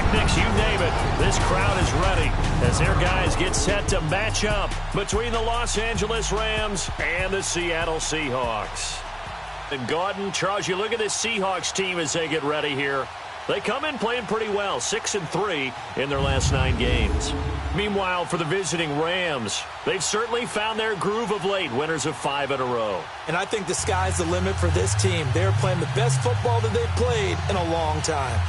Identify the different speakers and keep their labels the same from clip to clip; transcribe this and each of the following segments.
Speaker 1: picnics, you name it. This crowd is ready as their guys get set to match up between the Los Angeles Rams and the Seattle Seahawks. And Gordon, Charles, you look at this Seahawks team as they get ready here. They come in playing pretty well, 6-3 in their last 9 games. Meanwhile, for the visiting Rams, they've certainly found their groove of late, winners of 5 in a row.
Speaker 2: And I think the sky's the limit for this team. They're playing the best football that they've played in a long time.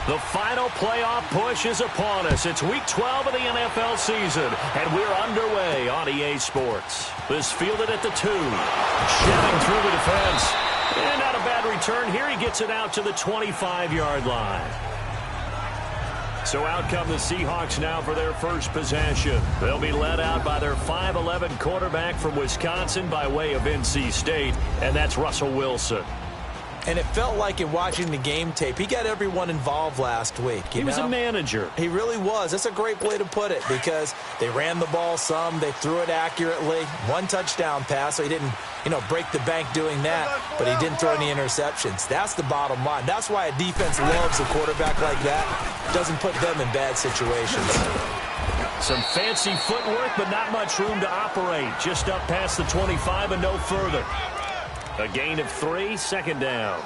Speaker 1: The final playoff push is upon us. It's Week 12 of the NFL season, and we're underway on EA Sports. This fielded at the 2. Shedding through the defense. And not a bad return here. He gets it out to the 25-yard line. So out come the Seahawks now for their first possession. They'll be led out by their 5'11 quarterback from Wisconsin by way of NC State, and that's Russell Wilson.
Speaker 2: And it felt like in watching the game tape, he got everyone involved last week.
Speaker 1: He was a manager.
Speaker 2: He really was. That's a great way to put it because they ran the ball some. They threw it accurately. 1 touchdown pass, so he didn't, break the bank doing that, but he didn't throw any interceptions. That's the bottom line. That's why a defense loves a quarterback like that. Doesn't put them in bad situations.
Speaker 1: Some fancy footwork, but not much room to operate. Just up past the 25 and no further. A gain of 3, second down.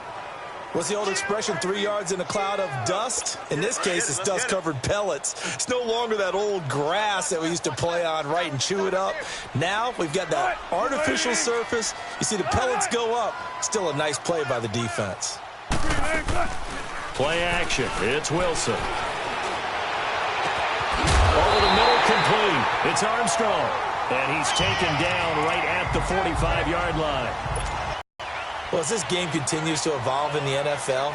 Speaker 2: What's the old expression, 3 yards in a cloud of dust? In this case, it's dust-covered pellets. It's no longer that old grass that we used to play on, right, and chew it up. Now we've got that artificial surface. You see the pellets go up. Still a nice play by the defense.
Speaker 1: Play action. It's Wilson. Over the middle, complete. It's Armstrong. And he's taken down right at the 45-yard line.
Speaker 2: Well, as this game continues to evolve in the NFL,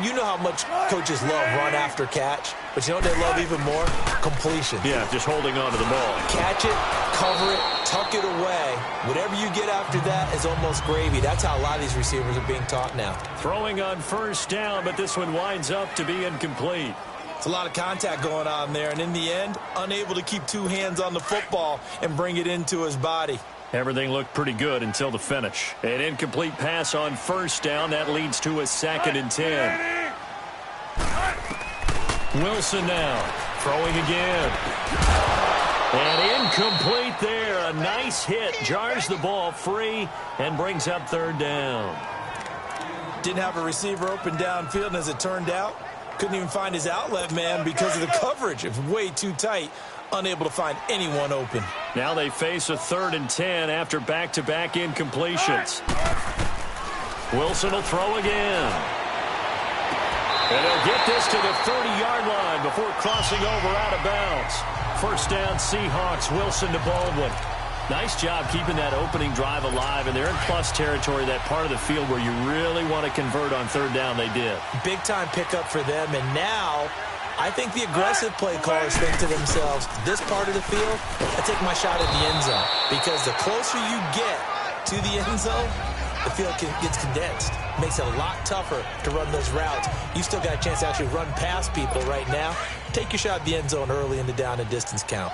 Speaker 2: you know how much coaches love run after catch, but you know what they love even more? Completion.
Speaker 1: Yeah, just holding on to the ball.
Speaker 2: Catch it, cover it, tuck it away. Whatever you get after that is almost gravy. That's how a lot of these receivers are being taught now.
Speaker 1: Throwing on first down, but this one winds up to be incomplete.
Speaker 2: It's a lot of contact going on there, and in the end, unable to keep 2 hands on the football and bring it into his body.
Speaker 1: Everything looked pretty good until the finish. An incomplete pass on first down. That leads to a 2nd and 10. Wilson now throwing again. And incomplete there. A nice hit. Jars the ball free and brings up 3rd down.
Speaker 2: Didn't have a receiver open downfield, and as it turned out, couldn't even find his outlet man because of the coverage. It was way too tight. Unable to find anyone open.
Speaker 1: Now they face a 3rd and 10 after back-to-back incompletions. Wilson will throw again. And he'll get this to the 30-yard line before crossing over out of bounds. First down, Seahawks. Wilson to Baldwin. Nice job keeping that opening drive alive, and they're in plus territory, that part of the field where you really want to convert on 3rd down. They did.
Speaker 2: Big-time pickup for them, and now I think the aggressive play callers think to themselves, this part of the field, I take my shot at the end zone. Because the closer you get to the end zone, the field gets condensed. Makes it a lot tougher to run those routes. You still got a chance to actually run past people right now. Take your shot at the end zone early in the down and distance count.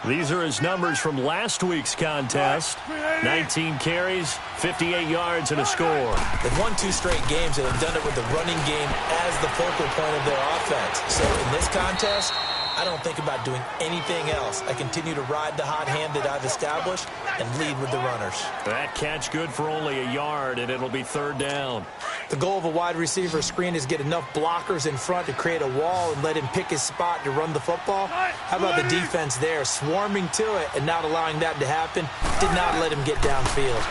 Speaker 1: These are his numbers from last week's contest. 19 carries, 58 yards, and a score.
Speaker 2: They've won 2 straight games and have done it with the running game as the focal point of their offense. So in this contest, I don't think about doing anything else. I continue to ride the hot hand that I've established and lead with the runners.
Speaker 1: That catch good for only a yard, and it'll be 3rd down.
Speaker 2: The goal of a wide receiver screen is get enough blockers in front to create a wall and let him pick his spot to run the football. How about the defense there, swarming to it and not allowing that to happen? Did not let him get downfield.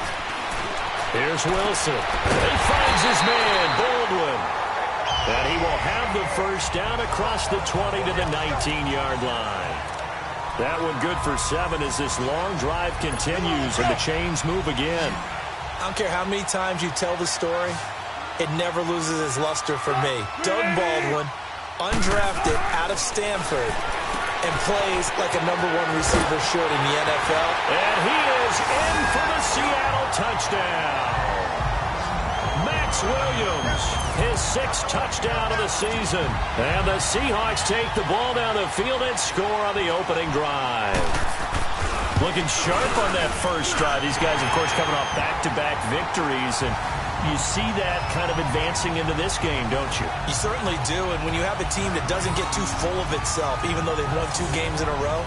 Speaker 1: Here's Wilson. He finds his man, Baldwin. And he will have the first down across the 20 to the 19-yard line. That one good for 7 as this long drive continues and the chains move again.
Speaker 2: I don't care how many times you tell the story, it never loses its luster for me. Doug Baldwin, undrafted out of Stanford, and plays like a #1 receiver should in the NFL. And
Speaker 1: he is in for the Seattle touchdown. Max Williams, his 6th touchdown of the season. And the Seahawks take the ball down the field and score on the opening drive. Looking sharp on that first drive. These guys, of course, coming off back-to-back victories, and you see that kind of advancing into this game, don't you?
Speaker 2: You certainly do, and when you have a team that doesn't get too full of itself, even though they've won 2 games in a row,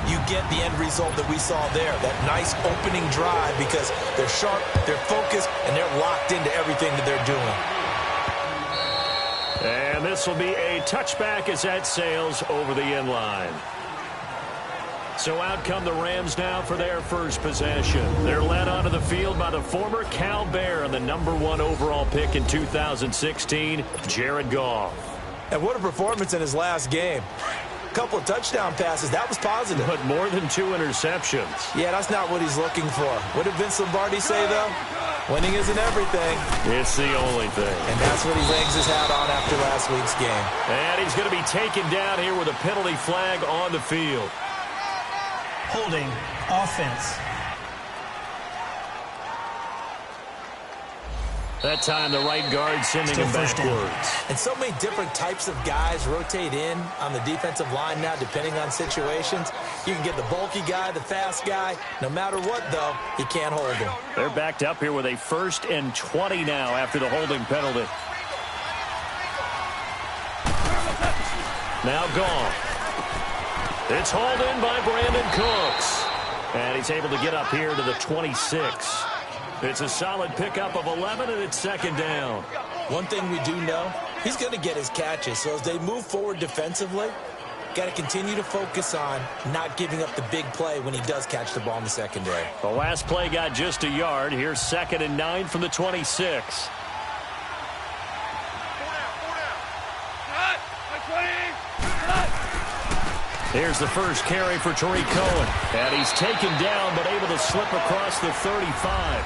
Speaker 2: you get the end result that we saw there, that nice opening drive, because they're sharp, they're focused, and they're locked into everything that they're doing.
Speaker 1: And this will be a touchback as that sails over the end line. So out come the Rams now for their first possession. They're led onto the field by the former Cal Bear and the #1 overall pick in 2016, Jared Goff.
Speaker 2: And what a performance in his last game. A couple of touchdown passes. That was positive.
Speaker 1: But more than 2 interceptions.
Speaker 2: Yeah, that's not what he's looking for. What did Vince Lombardi say, though? Winning isn't everything.
Speaker 1: It's the only thing.
Speaker 2: And that's what he hangs his hat on after last week's game.
Speaker 1: And he's going to be taken down here with a penalty flag on the field.
Speaker 3: Holding offense.
Speaker 1: That time the right guard sending him backwards.
Speaker 2: And so many different types of guys rotate in on the defensive line now, depending on situations. You can get the bulky guy, the fast guy. No matter what, though, you can't hold him.
Speaker 1: They're backed up here with a 1st and 20 now after the holding penalty. Now gone. It's hauled in by Brandon Cooks. And he's able to get up here to the 26. It's a solid pickup of 11, and it's 2nd down.
Speaker 2: One thing we do know, he's going to get his catches. So as they move forward defensively, got to continue to focus on not giving up the big play when he does catch the ball in the secondary.
Speaker 1: The last play got just a yard. Here's 2nd and 9 from the 26. Here's the first carry for Tariq Cohen. And he's taken down, but able to slip across the 35.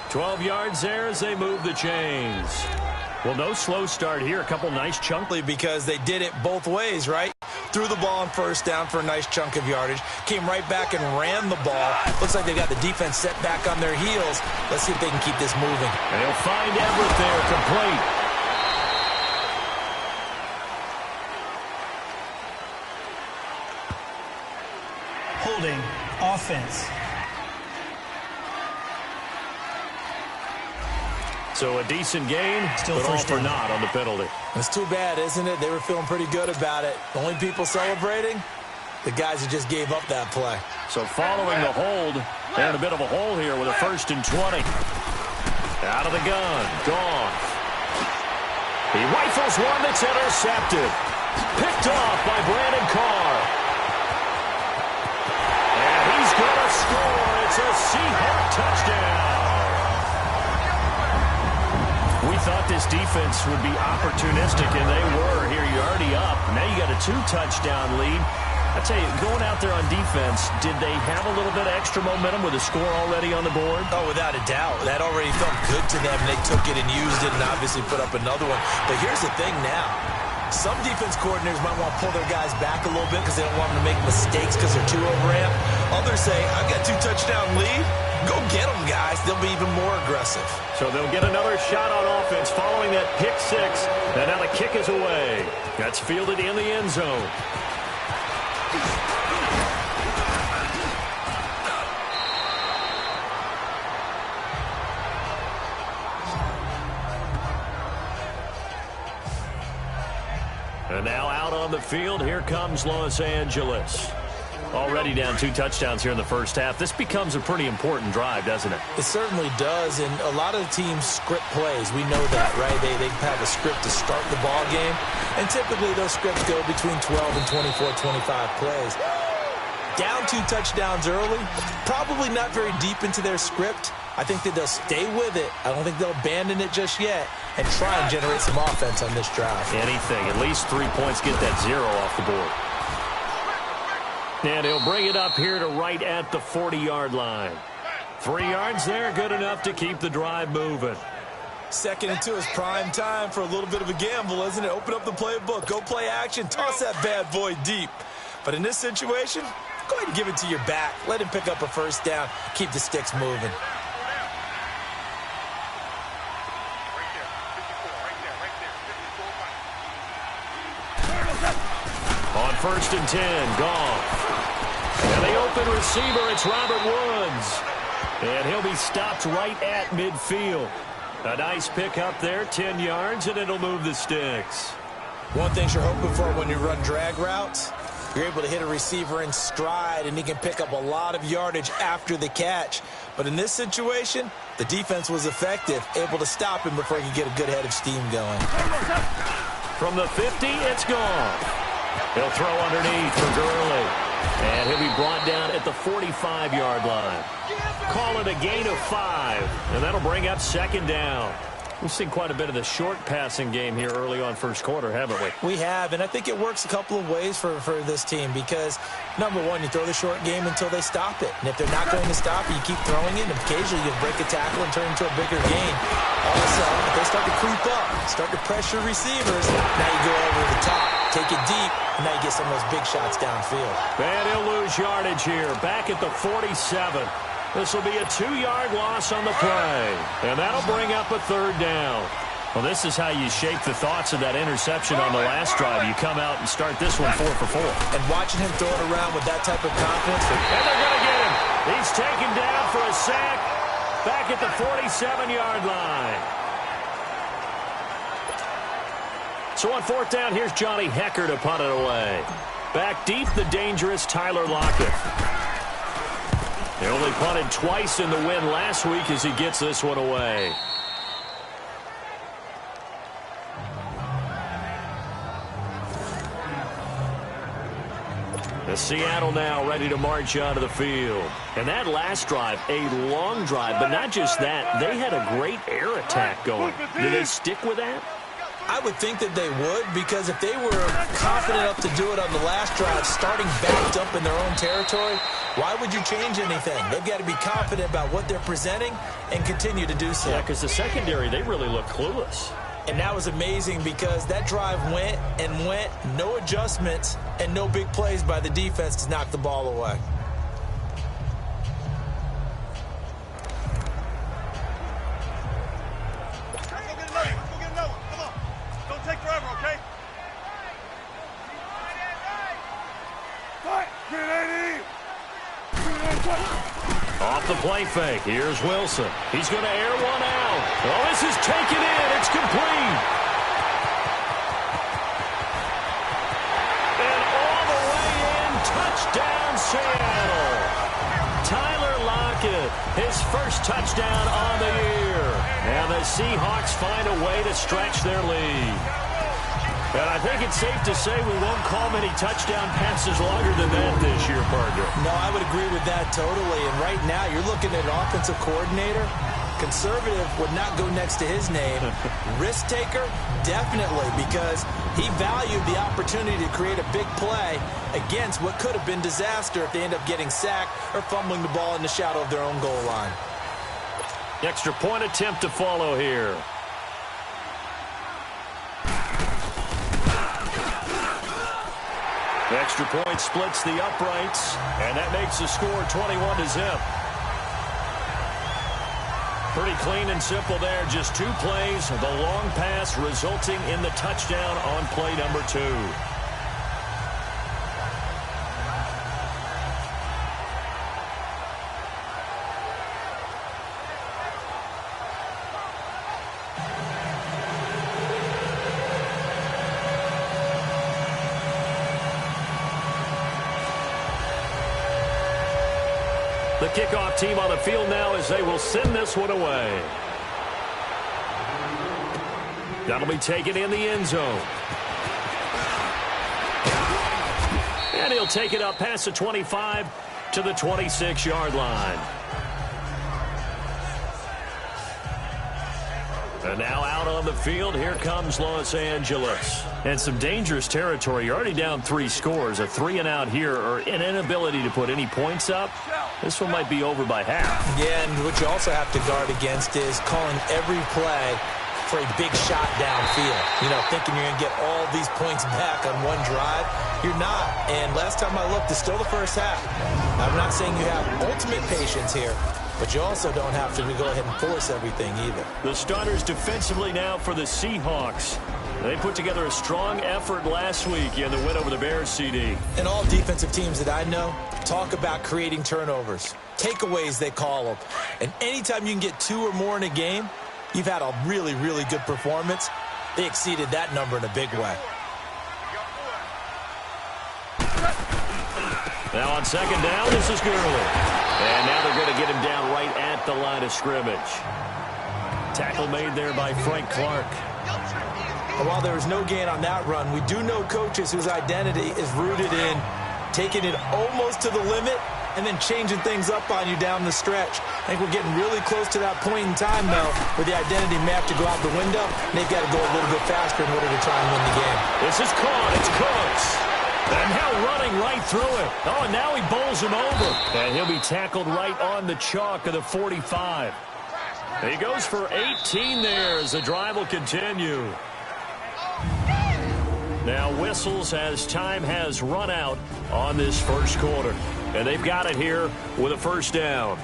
Speaker 1: 12 yards there as they move the chains. Well, no slow start here. A couple nice chunky.
Speaker 2: Because they did it both ways, right? Threw the ball on 1st down for a nice chunk of yardage. Came right back and ran the ball. Looks like they got the defense set back on their heels. Let's see if they can keep this moving.
Speaker 1: And he'll find Everett there, complete.
Speaker 3: Holding offense.
Speaker 1: So a decent game,
Speaker 3: Still
Speaker 1: but all
Speaker 3: first
Speaker 1: for
Speaker 3: down.
Speaker 1: naught on the penalty.
Speaker 2: It's too bad, isn't it? They were feeling pretty good about it. The only people celebrating, the guys who just gave up that play.
Speaker 1: So following the hold, they're in a bit of a hole here with a 1st and 20. Out of the gun, Goff. He rifles one that's intercepted. Picked off by Brandon Carr. And he's going to score. It's a Seahawk touchdown. We thought this defense would be opportunistic, and they were. Here you're already up. Now you got a 2-touchdown lead. I tell you, going out there on defense, did they have a little bit of extra momentum with a score already on the board?
Speaker 2: Oh, without a doubt. That already felt good to them. They took it and used it and obviously put up another one. But here's the thing now. Some defense coordinators might want to pull their guys back a little bit because they don't want them to make mistakes because they're too overamped. Others say, I've got 2-touchdown lead. Go get them, guys. They'll be even more aggressive.
Speaker 1: So they'll get another shot on offense following that pick 6. And now the kick is away. That's fielded in the end zone. And now out on the field, here comes Los Angeles. Already down 2 touchdowns here in the first half. This becomes a pretty important drive, doesn't it?
Speaker 2: It certainly does, and a lot of the teams script plays. We know that, right? They have a script to start the ball game, and typically those scripts go between 12 and 24, 25 plays. Down 2 touchdowns early, probably not very deep into their script. I think that they'll stay with it. I don't think they'll abandon it just yet and try and generate some offense on this drive.
Speaker 1: Anything. At least 3 points, get that 0 off the board. And he'll bring it up here to right at the 40-yard line. 3 yards there, good enough to keep the drive moving.
Speaker 2: 2nd and 2 is prime time for a little bit of a gamble, isn't it? Open up the playbook, go play action, toss that bad boy deep. But in this situation, go ahead and give it to your back. Let him pick up a 1st down, keep the sticks moving.
Speaker 1: first and 10. Goff. And the open receiver, it's Robert Woods. And he'll be stopped right at midfield. A nice pick up there, 10 yards, and it'll move the sticks.
Speaker 2: One thing you're hoping for when you run drag routes, you're able to hit a receiver in stride, and he can pick up a lot of yardage after the catch. But in this situation, the defense was effective, able to stop him before he could get a good head of steam going.
Speaker 1: From the 50, it's gone. He'll throw underneath for Gurley. And he'll be brought down at the 45-yard line. Call it a gain of 5, and that'll bring up second down. We've seen quite a bit of the short passing game here early on first quarter, haven't we?
Speaker 2: We have, and I think it works a couple of ways for this team because, number one, you throw the short game until they stop it. And if they're not going to stop it, you keep throwing it, and occasionally you break a tackle and turn it into a bigger gain. Also, if they start to creep up, start to pressure receivers, now you go over the top, take it deep, and now you get some of those big shots downfield.
Speaker 1: And he'll lose yardage here, back at the 47. This will be a 2-yard loss on the play. And that'll bring up a third down. Well, this is how you shape the thoughts of that interception on the last drive. You come out and start this one 4 for 4.
Speaker 2: And watching him throw it around with that type of confidence.
Speaker 1: And they're going to get him. He's taken down for a sack back at the 47-yard line. So on fourth down, here's Johnny Hecker to punt it away. Back deep, the dangerous Tyler Lockett. He only punted twice in the win last week as he gets this one away. The Seattle now ready to march onto the field. And that last drive, a long drive, but not just that. They had a great air attack going. Do they stick with that?
Speaker 2: I would think that they would, because if they were confident enough to do it on the last drive, starting backed up in their own territory, why would you change anything? They've got to be confident about what they're presenting and continue to do so.
Speaker 1: Yeah, because the secondary, they really look clueless.
Speaker 2: And that was amazing because that drive went and went, no adjustments, and no big plays by the defense to knock the ball away.
Speaker 1: Off the play fake. Here's Wilson. He's going to air one out. Oh, this is taken in. It's complete. And all the way in. Touchdown, Seattle. Tyler Lockett, his first touchdown on the year. And the Seahawks find a way to stretch their lead. And I think it's safe to say we won't call many touchdown passes longer than that this year, partner.
Speaker 2: No, I would agree with that totally. And right now, you're looking at an offensive coordinator. Conservative would not go next to his name. Risk taker, definitely, because he valued the opportunity to create a big play against what could have been disaster if they end up getting sacked or fumbling the ball in the shadow of their own goal line.
Speaker 1: Extra point attempt to follow here. The extra point splits the uprights, and that makes the score 21-0. Pretty clean and simple there. Just 2 plays. The long pass resulting in the touchdown on play number 2. The kickoff team on the field now as they will send this one away. That'll be taken in the end zone. And he'll take it up past the 25 to the 26-yard line. And now out on the field, here comes Los Angeles. And some dangerous territory. You're already down 3 scores. A 3-and-out here, or an inability to put any points up. This one might be over by half.
Speaker 2: Yeah, and what you also have to guard against is calling every play for a big shot downfield. You know, thinking you're going to get all these points back on one drive. You're not. And last time I looked, it's still the first half. I'm not saying you have ultimate patience here, but you also don't have to go ahead and force everything either.
Speaker 1: The starters defensively now for the Seahawks. They put together a strong effort last week in the win over the Bears, CD.
Speaker 2: And all defensive teams that I know talk about creating turnovers. Takeaways, they call them. And anytime you can get 2 or more in a game, you've had a really, really good performance. They exceeded that number in a big way.
Speaker 1: Now on second down, this is Gurley. And now they're going to get him down right at the line of scrimmage. Tackle made there by Frank Clark.
Speaker 2: And while there was no gain on that run, we do know coaches whose identity is rooted in taking it almost to the limit and then changing things up on you down the stretch. I think we're getting really close to that point in time, though, where the identity may have to go out the window, and they've got to go a little bit faster in order to try and win the game.
Speaker 1: This is caught. It's Cooks. And now running right through it. Oh, and now he bowls him over. And he'll be tackled right on the chalk of the 45. He goes for 18 there as the drive will continue. Now whistles as time has run out on this first quarter. And they've got it here with a first down.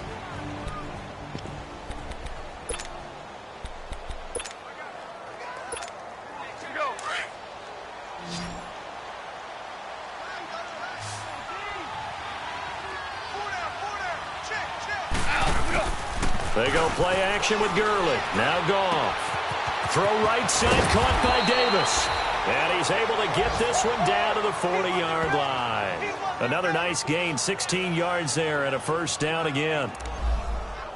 Speaker 1: They go play action with Gurley. Now Goff. Throw right side, caught by Davis. And he's able to get this one down to the 40-yard line. Another nice gain, 16 yards there and a first down again.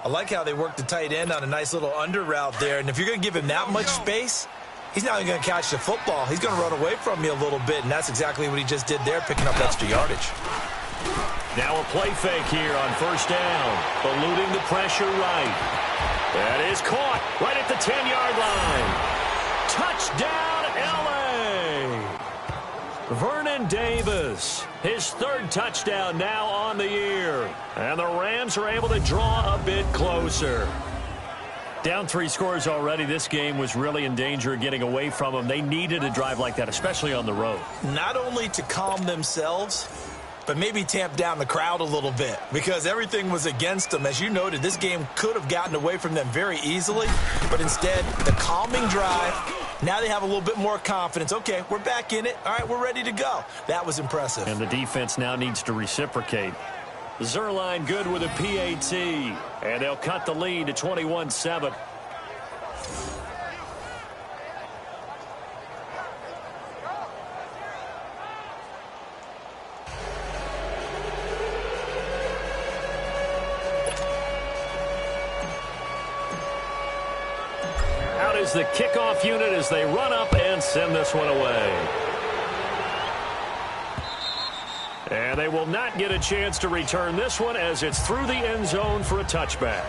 Speaker 2: I like how they work the tight end on a nice little under route there. And if you're going to give him that much space, he's not even going to catch the football. He's going to run away from you a little bit, and that's exactly what he just did there, picking up extra yardage.
Speaker 1: Now a play fake here on first down. Eluding the pressure right. That is caught right at the 10-yard line. Touchdown, L.A. Vernon Davis, his third touchdown now on the year. And the Rams are able to draw a bit closer. Down 3 scores already. This game was really in danger of getting away from them. They needed a drive like that, especially on the road. Not only to calm themselves, but maybe tamp down the crowd a little bit because everything was against them. As you noted, this game could have gotten away from them very easily, but instead, the calming drive, now they have a little bit more confidence. Okay, we're back in it. All right, we're ready to go. That was impressive. And the defense now needs to reciprocate. Zerline good with a PAT, and they'll cut the lead to 21-7. Is the kickoff unit as they run up and send this one away. And they will not get a chance to return this one as it's through the end zone for a touchback.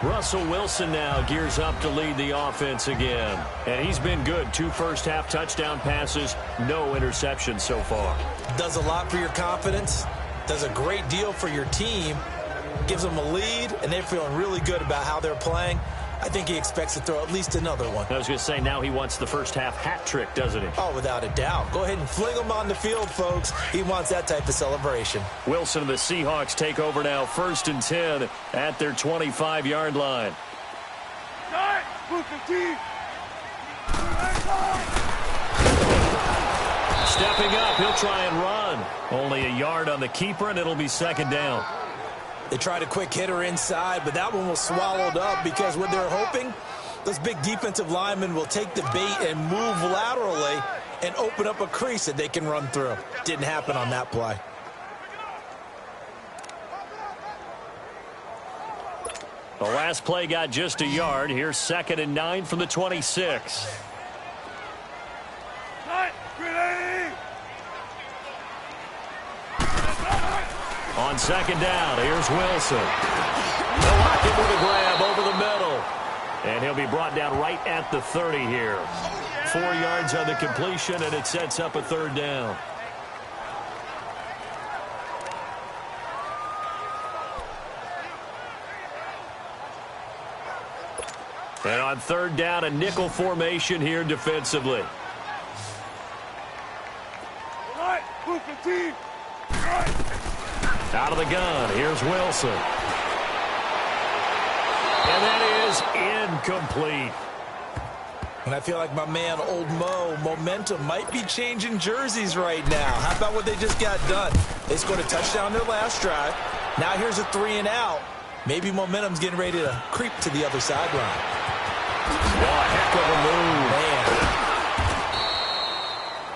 Speaker 1: Russell Wilson now gears up to lead the offense again. And he's been good. 2 first-half touchdown passes, no interceptions so far. Does a lot for your confidence. Does a great deal for your team. Gives them a lead, and they're feeling really good about how they're playing. I think he expects to throw at least another one. I was going to say, now he wants the first half hat trick, doesn't he? Oh, without a doubt. Go ahead and fling him on the field, folks. He wants that type of celebration. Wilson and the Seahawks take over now, 1st and 10 at their 25-yard line. Stepping up, he'll try and run. Only a yard on the keeper, and it'll be 2nd down. They tried a quick hitter inside, but that one was swallowed up because what they're hoping, those big defensive linemen will take the bait and move laterally and open up a crease that they can run through. Didn't happen on that play. The last play got just a yard. Here's 2nd and 9 from the 26. On 2nd down, here's Wilson. They'll lock it with a grab over the middle. And he'll be brought down right at the 30 here. 4 yards on the completion, and it sets up a 3rd down. And on 3rd down, a nickel formation here defensively. Out of the gun, here's Wilson. And that is incomplete.
Speaker 2: And I feel like my man, Old Mo, momentum might be changing jerseys right now. How about what they just got done? They scored a touchdown their last drive. Now here's a 3-and-out. Maybe momentum's getting ready to creep to the other sideline.
Speaker 1: Oh, a heck of a move.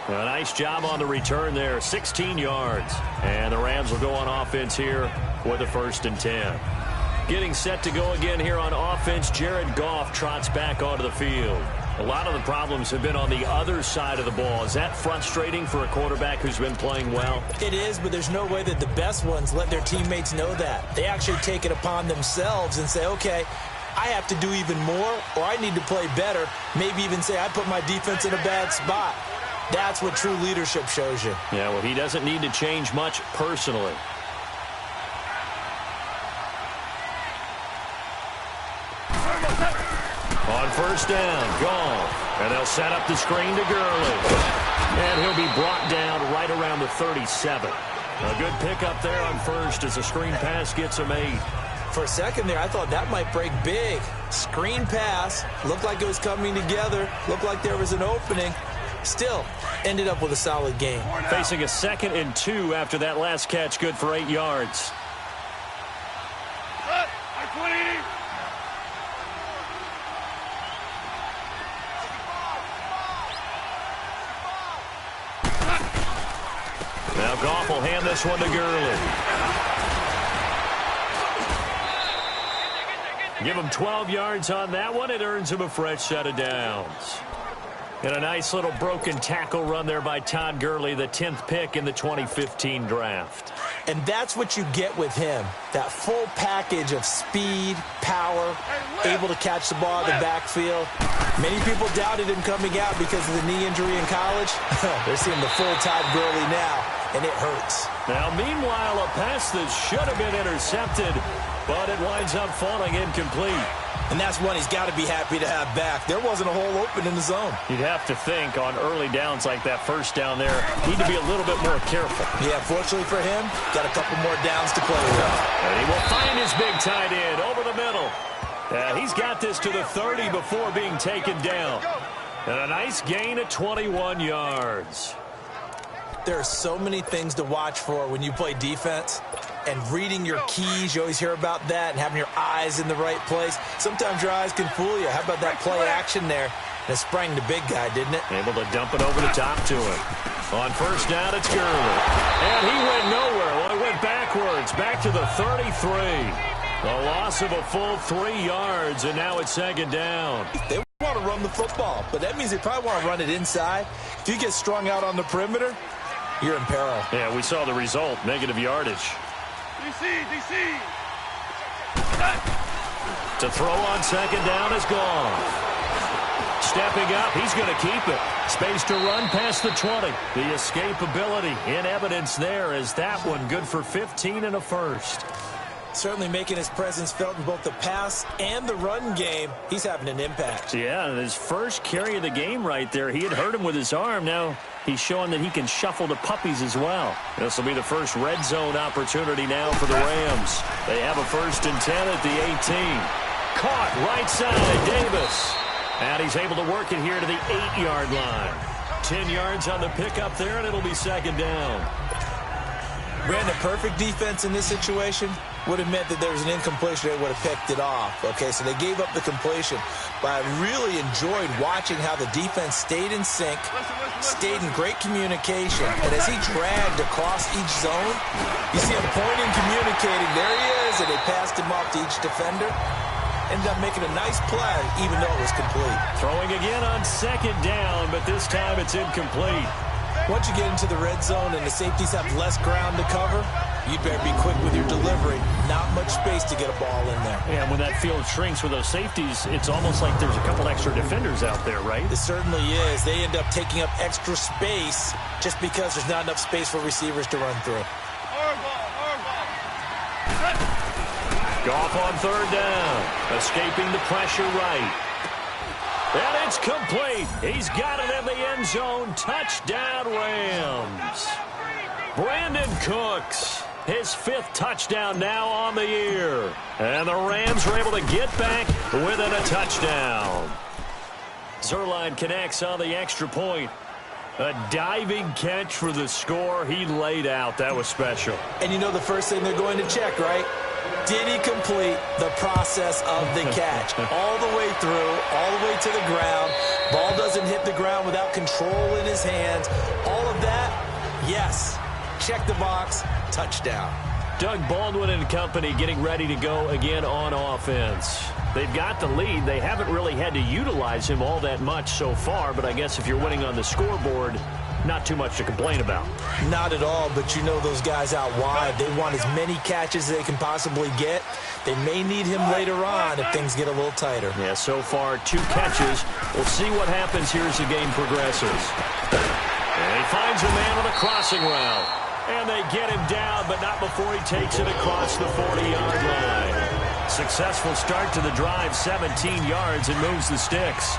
Speaker 1: Man. A nice job on the return there. 16 yards. And the Rams will go on offense here with a 1st and 10. Getting set to go again here on offense. Jared Goff trots back onto the field. A lot of the problems have been on the other side of the ball. Is that frustrating for a quarterback who's been playing well?
Speaker 2: It is, but there's no way that the best ones let their teammates know that. They actually take it upon themselves and say, okay, I have to do even more, or I need to play better. Maybe even say I put my defense in a bad spot. That's what true leadership shows you.
Speaker 1: Yeah, well, he doesn't need to change much personally. On 1st down, Goff. And they'll set up the screen to Gurley. And he'll be brought down right around the 37. A good pickup there on 1st as a screen pass gets him 8.
Speaker 2: For a second there, I thought that might break big. Screen pass. Looked like it was coming together. Looked like there was an opening. Still, ended up with a solid game.
Speaker 1: Facing a 2nd and 2 after that last catch, good for 8 yards. Now Goff will hand this one to Gurley. Give him 12 yards on that one. It earns him a fresh set of downs. And a nice little broken tackle run there by Todd Gurley, the 10th pick in the 2015 draft.
Speaker 2: And that's what you get with him. That full package of speed, power, able to catch the ball in the backfield. Many people doubted him coming out because of the knee injury in college. They're seeing the full Todd Gurley now, and it hurts.
Speaker 1: Now, meanwhile, a pass that should have been intercepted, but it winds up falling incomplete.
Speaker 2: And that's one he's got to be happy to have back. There wasn't a hole open in the zone.
Speaker 1: You'd have to think on early downs like that 1st down there, need to be a little bit more careful.
Speaker 2: Yeah, fortunately for him, got a couple more downs to play with.
Speaker 1: And he will find his big tight end over the middle. He's got this to the 30 before being taken down. And a nice gain of 21 yards.
Speaker 2: There are so many things to watch for when you play defense. And reading your keys, you always hear about that, and having your eyes in the right place. Sometimes your eyes can fool you. How about that play action there? And it sprang the big guy, didn't it?
Speaker 1: Able to dump it over the top to him. On 1st down, it's Gurley. And he went nowhere. Well, he went backwards, back to the 33. A loss of a full 3 yards, and now it's 2nd down.
Speaker 2: They want to run the football, but that means they probably want to run it inside. If you get strung out on the perimeter, you're in peril.
Speaker 1: Yeah, we saw the result, negative yardage. DC. To throw on 2nd down is gone. Stepping up, he's going to keep it. Space to run past the 20. The escapability in evidence there is that one good for 15 and a 1st.
Speaker 2: Certainly making his presence felt in both the pass and the run game. He's having an impact.
Speaker 1: Yeah, and his first carry of the game right there, he had hurt him with his arm. Now he's showing that he can shuffle the puppies as well. This will be the first red zone opportunity now for the Rams. They have a 1st and 10 at the 18. Caught right side, Davis. And he's able to work it here to the 8-yard line. 10 yards on the pickup there, and it'll be 2nd down.
Speaker 2: Brandon, perfect defense in this situation would have meant that there was an incompletion. They would have picked it off. Okay, so they gave up the completion. But I really enjoyed watching how the defense stayed in sync, stayed in great communication. And as he dragged across each zone, you see him pointing, communicating. There he is, and they passed him off to each defender. Ended up making a nice play, even though it was complete.
Speaker 1: Throwing again on 2nd down, but this time it's incomplete.
Speaker 2: Once you get into the red zone and the safeties have less ground to cover, you better be quick with your delivery. Not much space to get a ball in there.
Speaker 1: Yeah, when that field shrinks with those safeties, it's almost like there's a couple extra defenders out there, right?
Speaker 2: It certainly is. They end up taking up extra space just because there's not enough space for receivers to run through.
Speaker 1: Goff on 3rd down, escaping the pressure right. And it's complete. He's got it in the end zone. Touchdown, Rams. Brandon Cooks, his 5th touchdown now on the year. And the Rams are able to get back within a touchdown. Zerline connects on the extra point. A diving catch for the score. He laid out. That was special.
Speaker 2: And you know the first thing they're going to check, right? Did he complete the process of the catch? All the way through, all the way to the ground. Ball doesn't hit the ground without control in his hands. All of that, yes. Check the box, touchdown.
Speaker 1: Doug Baldwin and company getting ready to go again on offense. They've got the lead. They haven't really had to utilize him all that much so far, but I guess if you're winning on the scoreboard, not too much to complain about.
Speaker 2: Not at all, but you know those guys out wide. They want as many catches as they can possibly get. They may need him later on if things get a little tighter.
Speaker 1: Yeah, so far 2 catches. We'll see what happens here as the game progresses. And he finds a man on a crossing route. And they get him down, but not before he takes it across the 40-yard line. Successful start to the drive, 17 yards, and moves the sticks.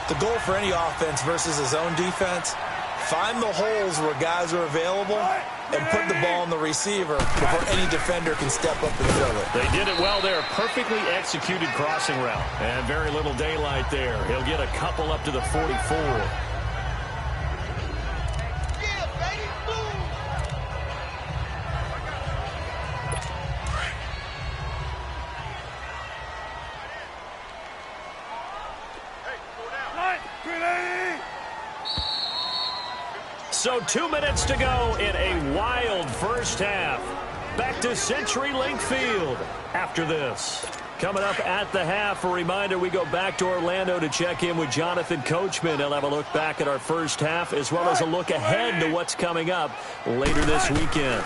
Speaker 2: The goal for any offense versus his own defense, find the holes where guys are available and put the ball on the receiver before any defender can step up and fill it.
Speaker 1: They did it well there. Perfectly executed crossing route. And very little daylight there. He'll get a couple up to the 44. So 2 minutes to go in a wild first half. Back to CenturyLink Field after this. Coming up at the half, a reminder, we go back to Orlando to check in with Jonathan Coachman. He'll have a look back at our first half as well as a look ahead to what's coming up later this weekend.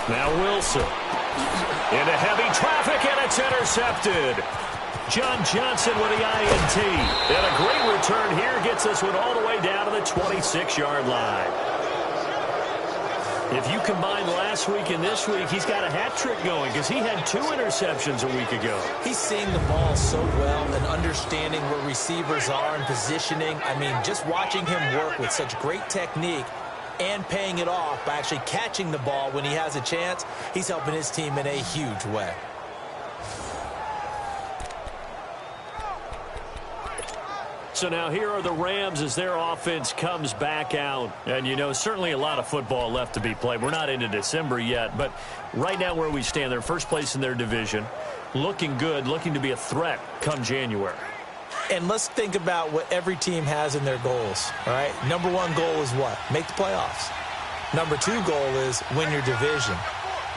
Speaker 1: Now Wilson into heavy traffic, and it's intercepted. John Johnson with the INT. And a great return here gets this one all the way down to the 26-yard line. If you combine last week and this week, he's got a hat trick going because he had 2 interceptions a week ago.
Speaker 2: He's seeing the ball so well and understanding where receivers are and positioning. I mean, just watching him work with such great technique and paying it off by actually catching the ball when he has a chance, he's helping his team in a huge way.
Speaker 1: So now here are the Rams as their offense comes back out. And, you know, certainly a lot of football left to be played. We're not into December yet, but right now where we stand, they're first place in their division. Looking good, looking to be a threat come January.
Speaker 2: And let's think about what every team has in their goals, all right? Number 1 goal is what? Make the playoffs. Number 2 goal is win your division.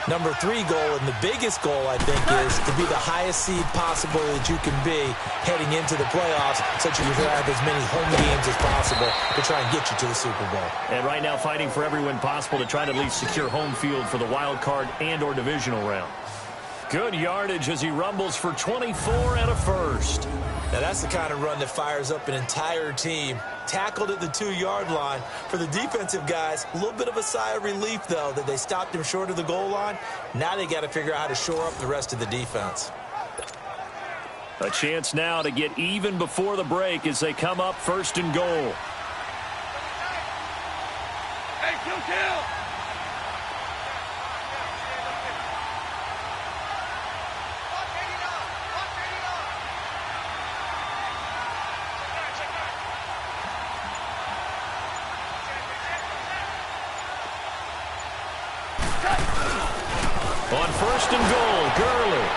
Speaker 2: Number 3 goal, and the biggest goal, I think, is to be the highest seed possible that you can be heading into the playoffs, such that you can have as many home games as possible to try and get you to the Super Bowl.
Speaker 1: And right now fighting for every win possible to try to at least secure home field for the wild card and or divisional round. Good yardage as he rumbles for 24 and a first.
Speaker 2: Now that's the kind of run that fires up an entire team. Tackled at the 2-yard line. For the defensive guys, a little bit of a sigh of relief, though, that they stopped him short of the goal line. Now they got to figure out how to shore up the rest of the defense.
Speaker 1: A chance now to get even before the break as they come up 1st and goal.
Speaker 4: Hey, kill!
Speaker 1: On 1st and goal, Gurley.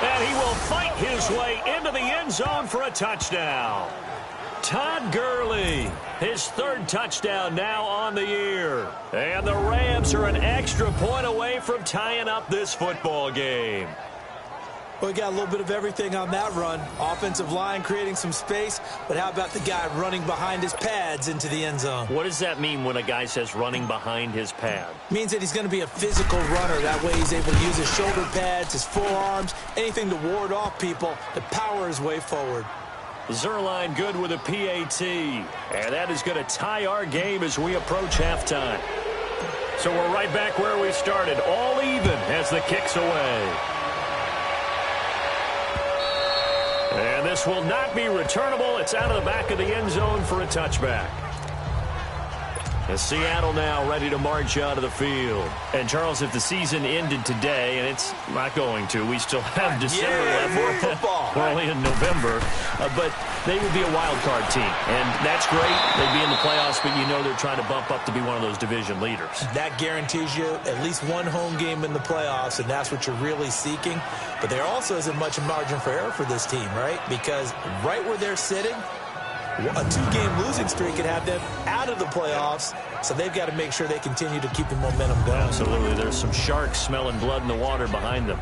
Speaker 1: And he will fight his way into the end zone for a touchdown. Todd Gurley, his 3rd touchdown now on the year. And the Rams are an extra point away from tying up this football game.
Speaker 2: Well, we got a little bit of everything on that run. Offensive line creating some space, but how about the guy running behind his pads into the end zone?
Speaker 1: What does that mean when a guy says running behind his pad?
Speaker 2: Means that he's going to be a physical runner. That way he's able to use his shoulder pads, his forearms, anything to ward off people to power his way forward.
Speaker 1: Zerline good with a PAT. And that is going to tie our game as we approach halftime. So we're right back where we started, all even as the kick's away. And this will not be returnable. It's out of the back of the end zone for a touchback. And Seattle now ready to march out of the field. And, Charles, if the season ended today, and it's not going to, we still have December left.
Speaker 2: More football.
Speaker 1: We're only in November. But they would be a wild card team. And that's great. They'd be in the playoffs, but you know they're trying to bump up to be one of those division leaders.
Speaker 2: That guarantees you at least one home game in the playoffs, and that's what you're really seeking. But there also isn't much margin for error for this team, right? Because right where they're sitting, a two-game losing streak could have them out of the playoffs, so they've got to make sure they continue to keep the momentum going.
Speaker 1: Absolutely. There's some sharks smelling blood in the water behind them.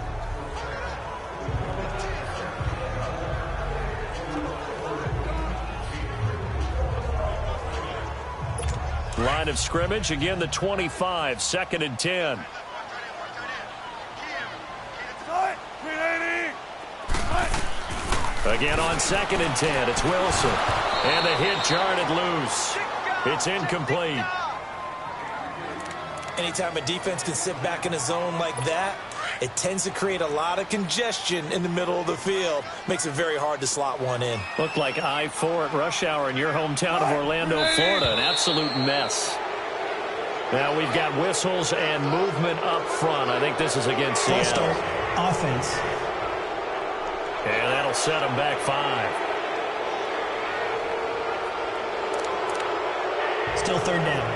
Speaker 1: Line of scrimmage, again the 25, 2nd and 10. Again on 2nd and 10, it's Wilson. And the hit jarred it loose. It's incomplete.
Speaker 2: Anytime a defense can sit back in a zone like that, it tends to create a lot of congestion in the middle of the field. Makes it very hard to slot one in.
Speaker 1: Looked like I-4 at rush hour in your hometown of Orlando, Florida. An absolute mess. Now we've got whistles and movement up front. I think this is against Seattle.
Speaker 3: Start offense.
Speaker 1: And that'll set them back 5.
Speaker 3: Still 3rd down.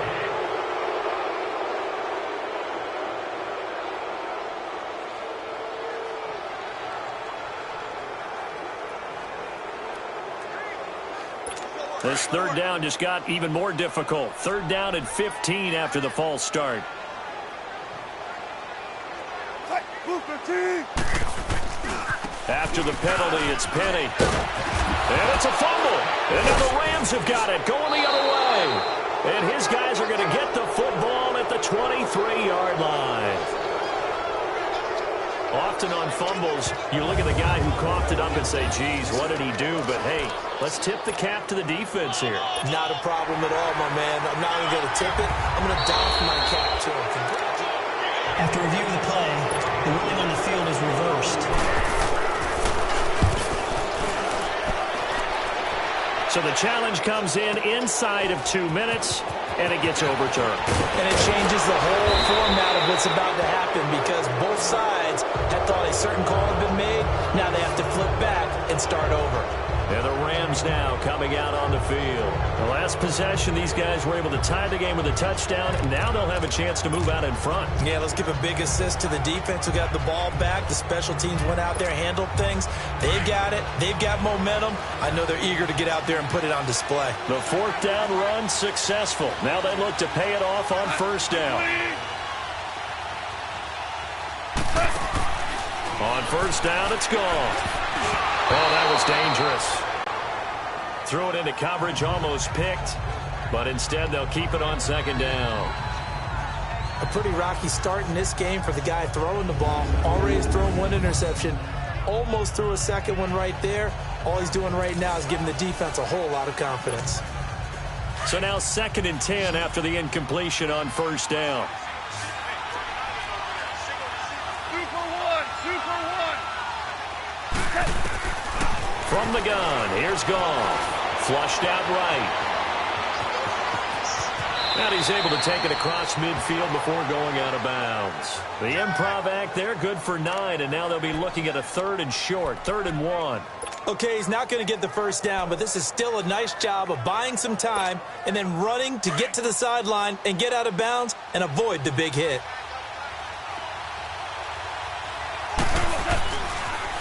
Speaker 1: This 3rd down just got even more difficult. 3rd down and 15 after the false start. After the penalty, it's Penny. And it's a fumble. And now the Rams have got it going the other way. And his guys are going to get the football at the 23-yard line. Often on fumbles, you look at the guy who coughed it up and say, geez, what did he do? But, hey, let's tip the cap to the defense here.
Speaker 2: Not a problem at all, my man. I'm not even going to tip it. I'm going to doff my cap to him.
Speaker 3: After review of the play, the ruling on the field is reversed.
Speaker 1: So the challenge comes in inside of 2 minutes, and it gets overturned.
Speaker 2: And it changes the whole format of what's about to happen because both sides had thought a certain call had been made. Now they have to flip back and start over.
Speaker 1: And the Rams now coming out on the field. The last possession, these guys were able to tie the game with a touchdown. Now they'll have a chance to move out in front.
Speaker 2: Yeah, let's give a big assist to the defense who got the ball back. The special teams went out there, handled things. They've got it. They've got momentum. I know they're eager to get out there and put it on display.
Speaker 1: The 4th down run successful. Now they look to pay it off on 1st down. On 1st down, it's gone. Oh, that was dangerous. Threw it into coverage, almost picked. But instead, they'll keep it on 2nd down.
Speaker 2: A pretty rocky start in this game for the guy throwing the ball. Already has thrown 1 interception. Almost threw a 2nd one right there. All he's doing right now is giving the defense a whole lot of confidence.
Speaker 1: So now 2nd and 10 after the incompletion on 1st down. From the gun, here's Goff. Flushed out right. And he's able to take it across midfield before going out of bounds. The improv act there, good for 9, and now they'll be looking at a 3rd and short, 3rd and 1.
Speaker 2: Okay, he's not going to get the 1st down, but this is still a nice job of buying some time and then running to get to the sideline and get out of bounds and avoid the big hit.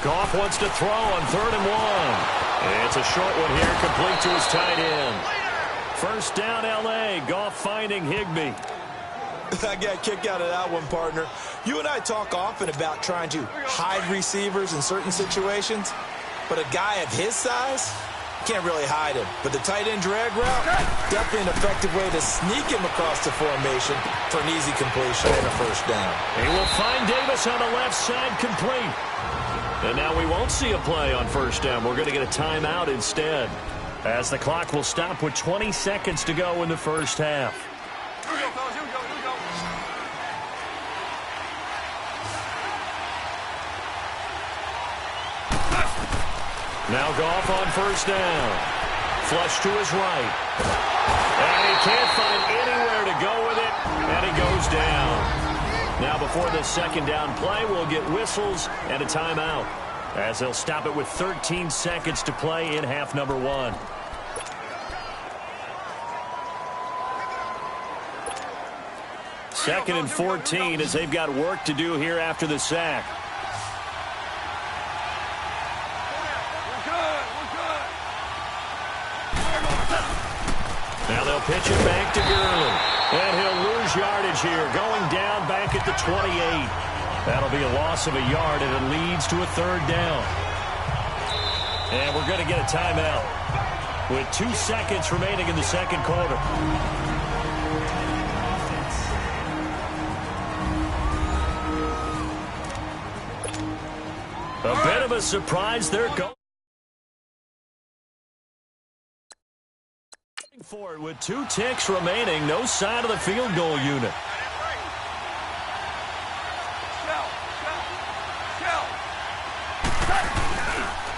Speaker 1: Goff wants to throw on 3rd and 1. It's a short one here, complete to his tight end. 1st down, L.A. Goff finding Higbee.
Speaker 2: I got kicked out of that one, partner. You and I talk often about trying to hide receivers in certain situations, but a guy of his size can't really hide him. But the tight end drag route, definitely an effective way to sneak him across the formation for an easy completion and a 1st down.
Speaker 1: He will find Davis on the left side, complete. And now we won't see a play on 1st down. We're going to get a timeout instead, as the clock will stop with 20 seconds to go in the 1st half.
Speaker 4: Here we go, fellas. Here we go. Here we go.
Speaker 1: Now Goff on 1st down. Flush to his right. And he can't find anywhere to go with it, and he goes down. Now before this 2nd down play, we'll get whistles and a timeout. as they'll stop it with 13 seconds to play in half number one. Second and 14 as they've got work to do here after the sack. Now they'll pitch it back to Gurley. And he'll lose yardage here, going down back at the 28. That'll be a loss of a yard, and it leads to a third down. And we're going to get a timeout with 2 seconds remaining in the second quarter. A bit of a surprise there. For it with 2 ticks remaining. No sign of the field goal unit.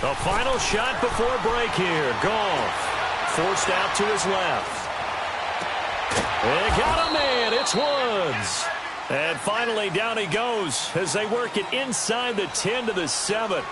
Speaker 1: The final shot before break here. Goff forced out to his left. They got a man. It's Woods. And finally down he goes as they work it inside the 10 to the 7.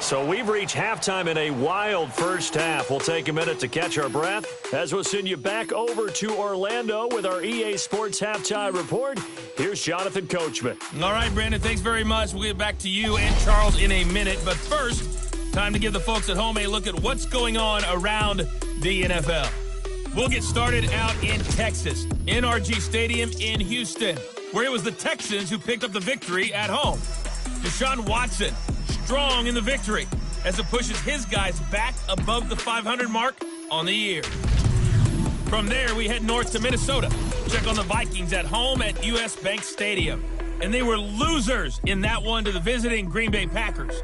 Speaker 1: So we've reached halftime in a wild first half. We'll take a minute to catch our breath as we'll send you back over to Orlando with our EA Sports Halftime Report. Here's Jonathan Coachman.
Speaker 5: All right, Brandon, thanks very much. We'll get back to you and Charles in a minute. But first, time to give the folks at home a look at what's going on around the NFL. We'll get started out in Texas, NRG Stadium in Houston, where it was the Texans who picked up the victory at home. Deshaun Watson strong in the victory as it pushes his guys back above the 500 mark on the year. From there, we head north to Minnesota. Check on the Vikings at home at US Bank Stadium. And they were losers in that one to the visiting Green Bay Packers.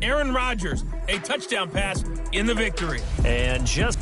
Speaker 5: Aaron Rodgers, a touchdown pass in the victory.
Speaker 1: And just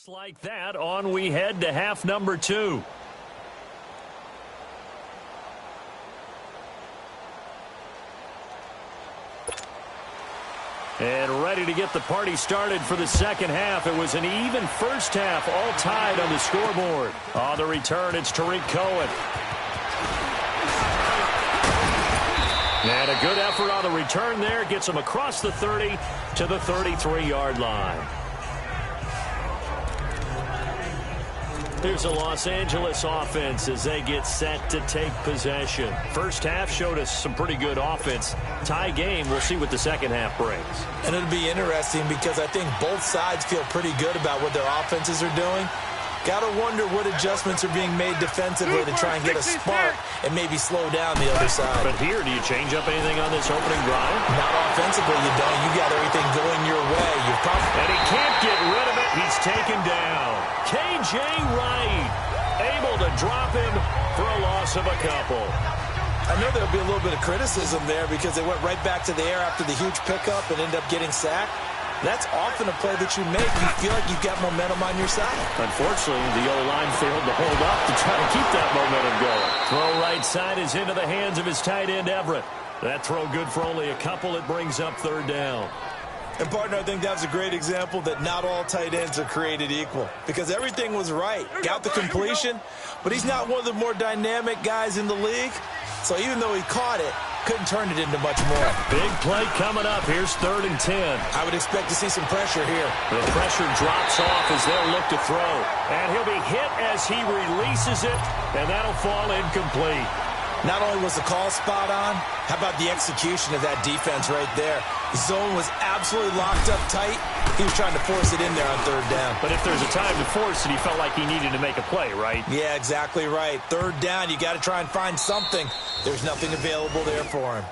Speaker 1: like that, on we head to half number 2. And ready to get the party started for the second half. It was an even first half, all tied on the scoreboard. On the return, it's Tariq Cohen. And a good effort on the return there. Gets him across the 30 to the 33-yard line. Here's the Los Angeles offense as they get set to take possession. First half showed us some pretty good offense. Tie game, we'll see what the second half brings.
Speaker 2: And it'll be interesting because I think both sides feel pretty good about what their offenses are doing. Got to wonder what adjustments are being made defensively to try and get a spark and maybe slow down the other side.
Speaker 1: But here, do you change up anything on this opening drive?
Speaker 2: Not offensively, you don't. You got everything going your way.
Speaker 1: And he can't get rid of it. He's taken down. K.J. Wright able to drop him for a loss of a couple.
Speaker 2: I know there'll be a little bit of criticism there because they went right back to the air after the huge pickup and ended up getting sacked. That's often a play that you make. You feel like you've got momentum on your side.
Speaker 1: Unfortunately, the O-line failed to hold up to try to keep that momentum going. Throw right side is into the hands of his tight end, Everett. That throw good for only a couple. It brings up third down.
Speaker 2: And, partner, I think that was a great example that not all tight ends are created equal, because everything was right. Got the completion, but he's not one of the more dynamic guys in the league. So even though he caught it, couldn't turn it into much more.
Speaker 1: Big play coming up. Here's 3rd and 10.
Speaker 2: I would expect to see some pressure here.
Speaker 1: The pressure drops off as they'll look to throw. And he'll be hit as he releases it, and that'll fall incomplete.
Speaker 2: Not only was the call spot on, how about the execution of that defense right there? The zone was absolutely locked up tight. He was trying to force it in there on 3rd down.
Speaker 1: But if there's a time to force it, he felt like he needed to make a play, right?
Speaker 2: Yeah, exactly right. 3rd down, you got to try and find something. There's nothing available there for him.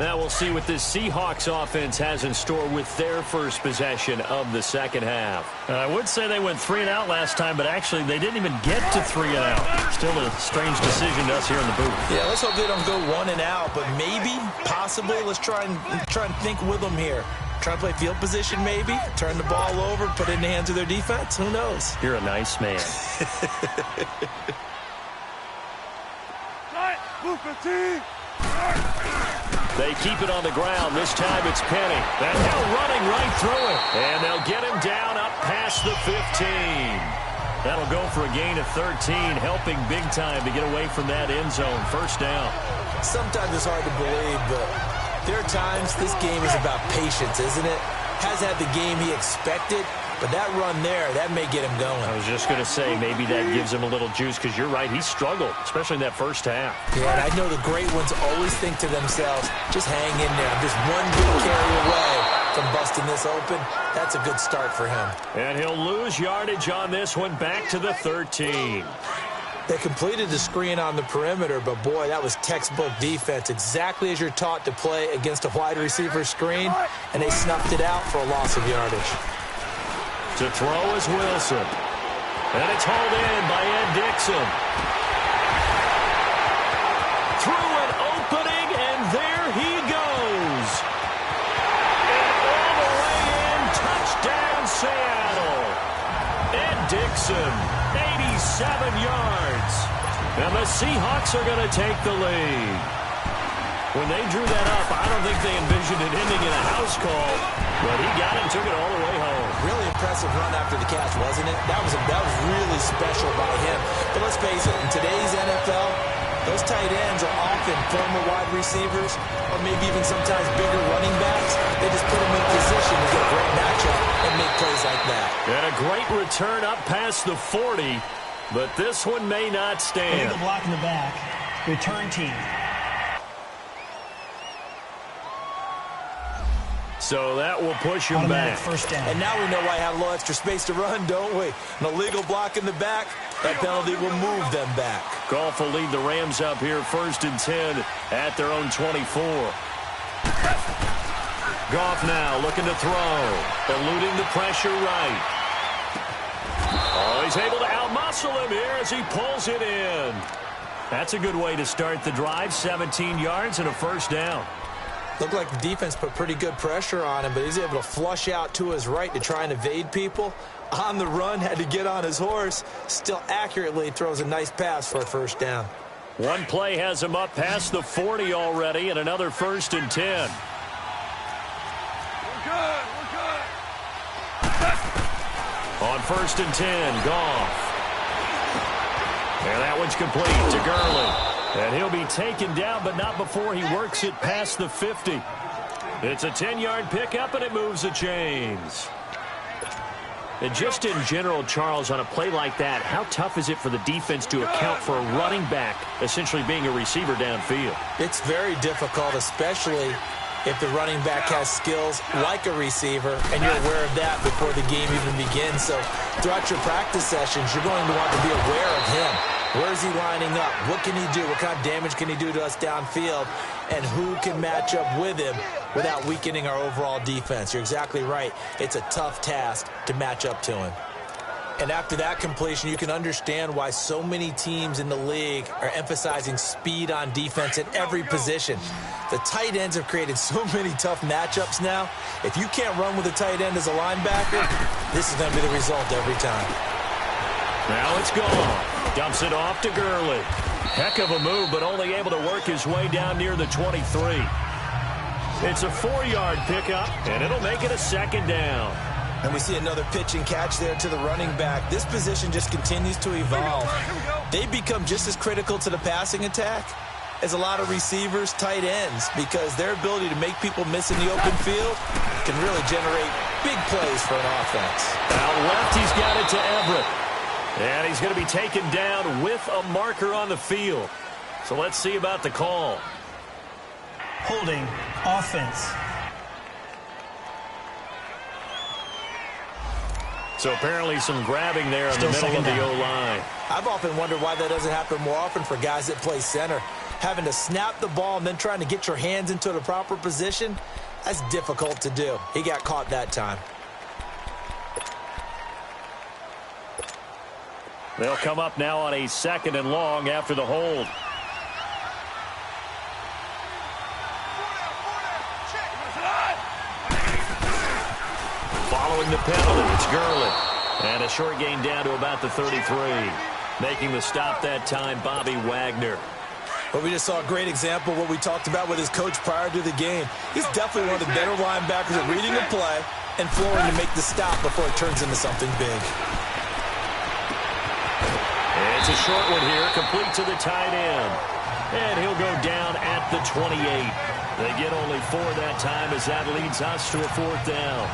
Speaker 1: Now we'll see what this Seahawks offense has in store with their first possession of the second half. I would say they went 3 and out last time, but actually they didn't even get to 3 and out. Still a strange decision to us here in the booth.
Speaker 2: Yeah, let's hope they don't go 1 and out, but maybe, possibly, let's try and think with them here. Try to play field position maybe, turn the ball over, put it in the hands of their defense. Who knows?
Speaker 1: You're a nice man. They keep it on the ground. This time it's Penny. And now running right through it. And they'll get him down up past the 15. That'll go for a gain of 13, helping big time to get away from that end zone. First down.
Speaker 2: Sometimes it's hard to believe, but there are times this game is about patience, isn't it? Has had the game he expected, but that run there, that may get him going.
Speaker 1: I was just going to say, maybe that gives him a little juice, because you're right, he struggled, especially in that first half.
Speaker 2: Yeah, and I know the great ones always think to themselves, just hang in there. I'm just one good carry away from busting this open. That's a good start for him.
Speaker 1: And he'll lose yardage on this one, back to the 13.
Speaker 2: They completed the screen on the perimeter, but boy, that was textbook defense, exactly as you're taught to play against a wide receiver screen, and they snuffed it out for a loss of yardage.
Speaker 1: To throw is Wilson. And it's hauled in by Ed Dixon. Through an opening, and there he goes. And all the way in, touchdown Seattle. Ed Dixon, 87 yards. And the Seahawks are going to take the lead. When they drew that up, I don't think they envisioned it ending in a house call, but he got it and took it all the way home.
Speaker 2: Really impressive run after the catch, wasn't it? That was really special by him. But let's face it, in today's NFL, those tight ends are often former wide receivers or maybe even sometimes bigger running backs. They just put them in position to get a great matchup and make plays like that.
Speaker 1: And a great return up past the 40, but this one may not stand.
Speaker 3: Illegal block in the back. Return team.
Speaker 1: So that will push him back.
Speaker 3: First down.
Speaker 2: And now we know why I have a little extra space to run, don't we? An illegal block in the back, that penalty will move them back.
Speaker 1: Goff will lead the Rams up here, 1st and 10 at their own 24. Goff now looking to throw, eluding the pressure right. Oh, he's able to outmuscle him here as he pulls it in. That's a good way to start the drive, 17 yards and a first down.
Speaker 2: Looked like the defense put pretty good pressure on him, but he's able to flush out to his right to try and evade people. On the run, had to get on his horse. Still accurately throws a nice pass for a first down.
Speaker 1: One play has him up past the 40 already, and another 1st and 10.
Speaker 4: We're good.
Speaker 1: On 1st and 10, Goff. And that one's complete to Gurley. And he'll be taken down, but not before he works it past the 50. It's a 10-yard pickup, and it moves the chains. And just in general, Charles, on a play like that, how tough is it for the defense to account for a running back essentially being a receiver downfield?
Speaker 2: It's very difficult, especially if the running back has skills like a receiver, and you're aware of that before the game even begins. So throughout your practice sessions, you're going to want to be aware of him. Where is he lining up? What can he do? What kind of damage can he do to us downfield? And who can match up with him without weakening our overall defense? You're exactly right. It's a tough task to match up to him. And after that completion, you can understand why so many teams in the league are emphasizing speed on defense at every position. The tight ends have created so many tough matchups now. If you can't run with a tight end as a linebacker, this is going to be the result every time.
Speaker 1: Now it's gone. Dumps it off to Gurley. Heck of a move, but only able to work his way down near the 23. It's a 4-yard pickup, and it'll make it a second down.
Speaker 2: And we see another pitch and catch there to the running back. This position just continues to evolve. They become just as critical to the passing attack as a lot of receivers, tight ends, because their ability to make people miss in the open field can really generate big plays for an offense.
Speaker 1: Out left, he's got it to Everett. And he's going to be taken down with a marker on the field. So let's see about the call.
Speaker 3: Holding offense.
Speaker 1: So apparently some grabbing there in the middle of the O-line.
Speaker 2: I've often wondered why that doesn't happen more often for guys that play center. Having to snap the ball and then trying to get your hands into the proper position, that's difficult to do. He got caught that time.
Speaker 1: They'll come up now on a 2nd and long after the hold. Following the penalty, it's Gurley. And a short gain down to about the 33. Making the stop that time, Bobby Wagner.
Speaker 2: Well, we just saw a great example of what we talked about with his coach prior to the game. He's definitely one of the better linebackers at reading the play and flooring to make the stop before it turns into something big.
Speaker 1: It's a short one here, complete to the tight end. And he'll go down at the 28. They get only 4 that time as that leads us to a 4th down.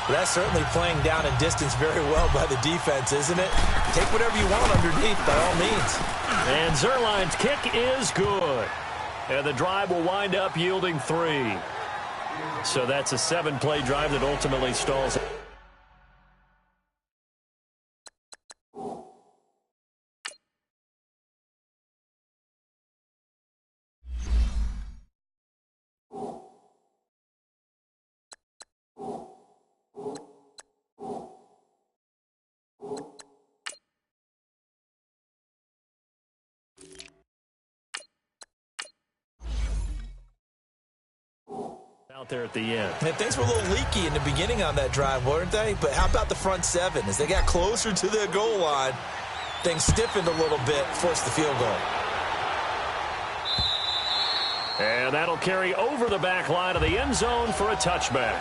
Speaker 2: Well, that's certainly playing down a distance very well by the defense, isn't it? Take whatever you want underneath, by all means.
Speaker 1: And Zuerlein's kick is good. And the drive will wind up yielding 3. So that's a 7-play drive that ultimately stalls. Out there at the end.
Speaker 2: And things were a little leaky in the beginning on that drive, weren't they? But how about the front 7? As they got closer to the goal line, things stiffened a little bit, forced the field goal.
Speaker 1: And that'll carry over the back line of the end zone for a touchback.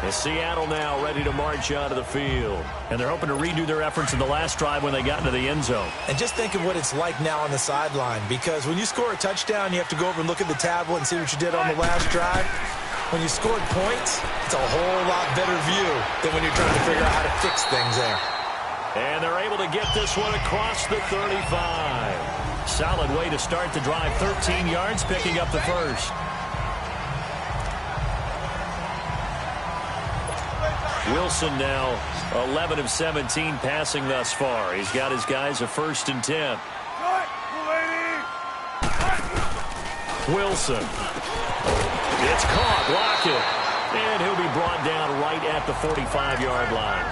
Speaker 1: And Seattle now ready to march out of the field. And they're hoping to redo their efforts in the last drive when they got into the end zone.
Speaker 2: And just think of what it's like now on the sideline, because when you score a touchdown, you have to go over and look at the tablet and see what you did on the last drive. When you scored points, it's a whole lot better view than when you're trying to figure out how to fix things there.
Speaker 1: And they're able to get this one across the 35. Solid way to start the drive. 13 yards, picking up the first. Wilson now 11 of 17 passing thus far. He's got his guys a 1st and 10. Wilson. It's caught. Block it. And he'll be brought down right at the 45-yard line.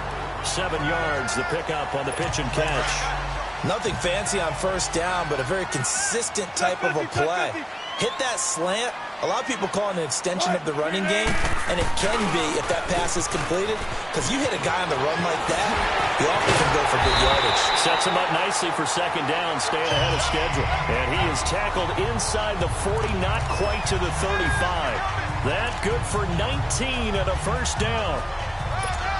Speaker 1: 7 yards, the pickup on the pitch and catch.
Speaker 2: Nothing fancy on 1st down, but a very consistent type of a play. Hit that slant. A lot of people call it an extension of the running game, and it can be if that pass is completed, because you hit a guy on the run like that, he often can go for good yardage.
Speaker 1: Sets him up nicely for 2nd down, staying ahead of schedule. And he is tackled inside the 40, not quite to the 35. That good for 19 and a 1st down.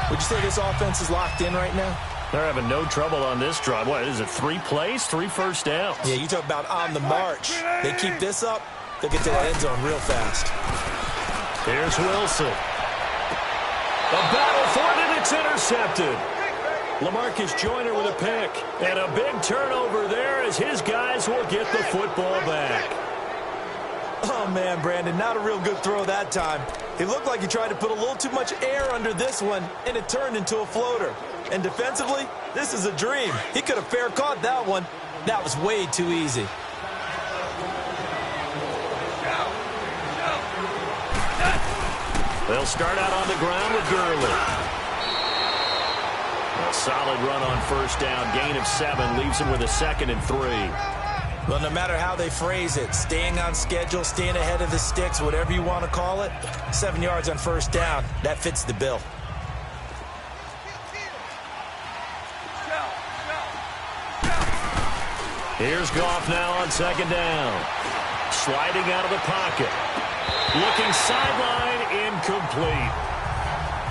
Speaker 2: Would you say this offense is locked in right now?
Speaker 1: They're having no trouble on this drive. What is it, 3 plays, 3 first downs?
Speaker 2: Yeah, you talk about on the march. They keep this up, they'll get to the end zone real fast.
Speaker 1: Here's Wilson. A battle for it, and it's intercepted. LaMarcus Joyner with a pick. And a big turnover there as his guys will get the football back.
Speaker 2: Oh, man, Brandon, not a real good throw that time. He looked like he tried to put a little too much air under this one, and it turned into a floater. And defensively, this is a dream. He could have fair caught that one. That was way too easy.
Speaker 1: They'll start out on the ground with Gurley. A solid run on first down. Gain of 7 leaves him with a 2nd and 3.
Speaker 2: Well, no matter how they phrase it, staying on schedule, staying ahead of the sticks, whatever you want to call it, 7 yards on first down, that fits the bill.
Speaker 1: Here's Goff now on 2nd down. Sliding out of the pocket. Looking sideline, incomplete.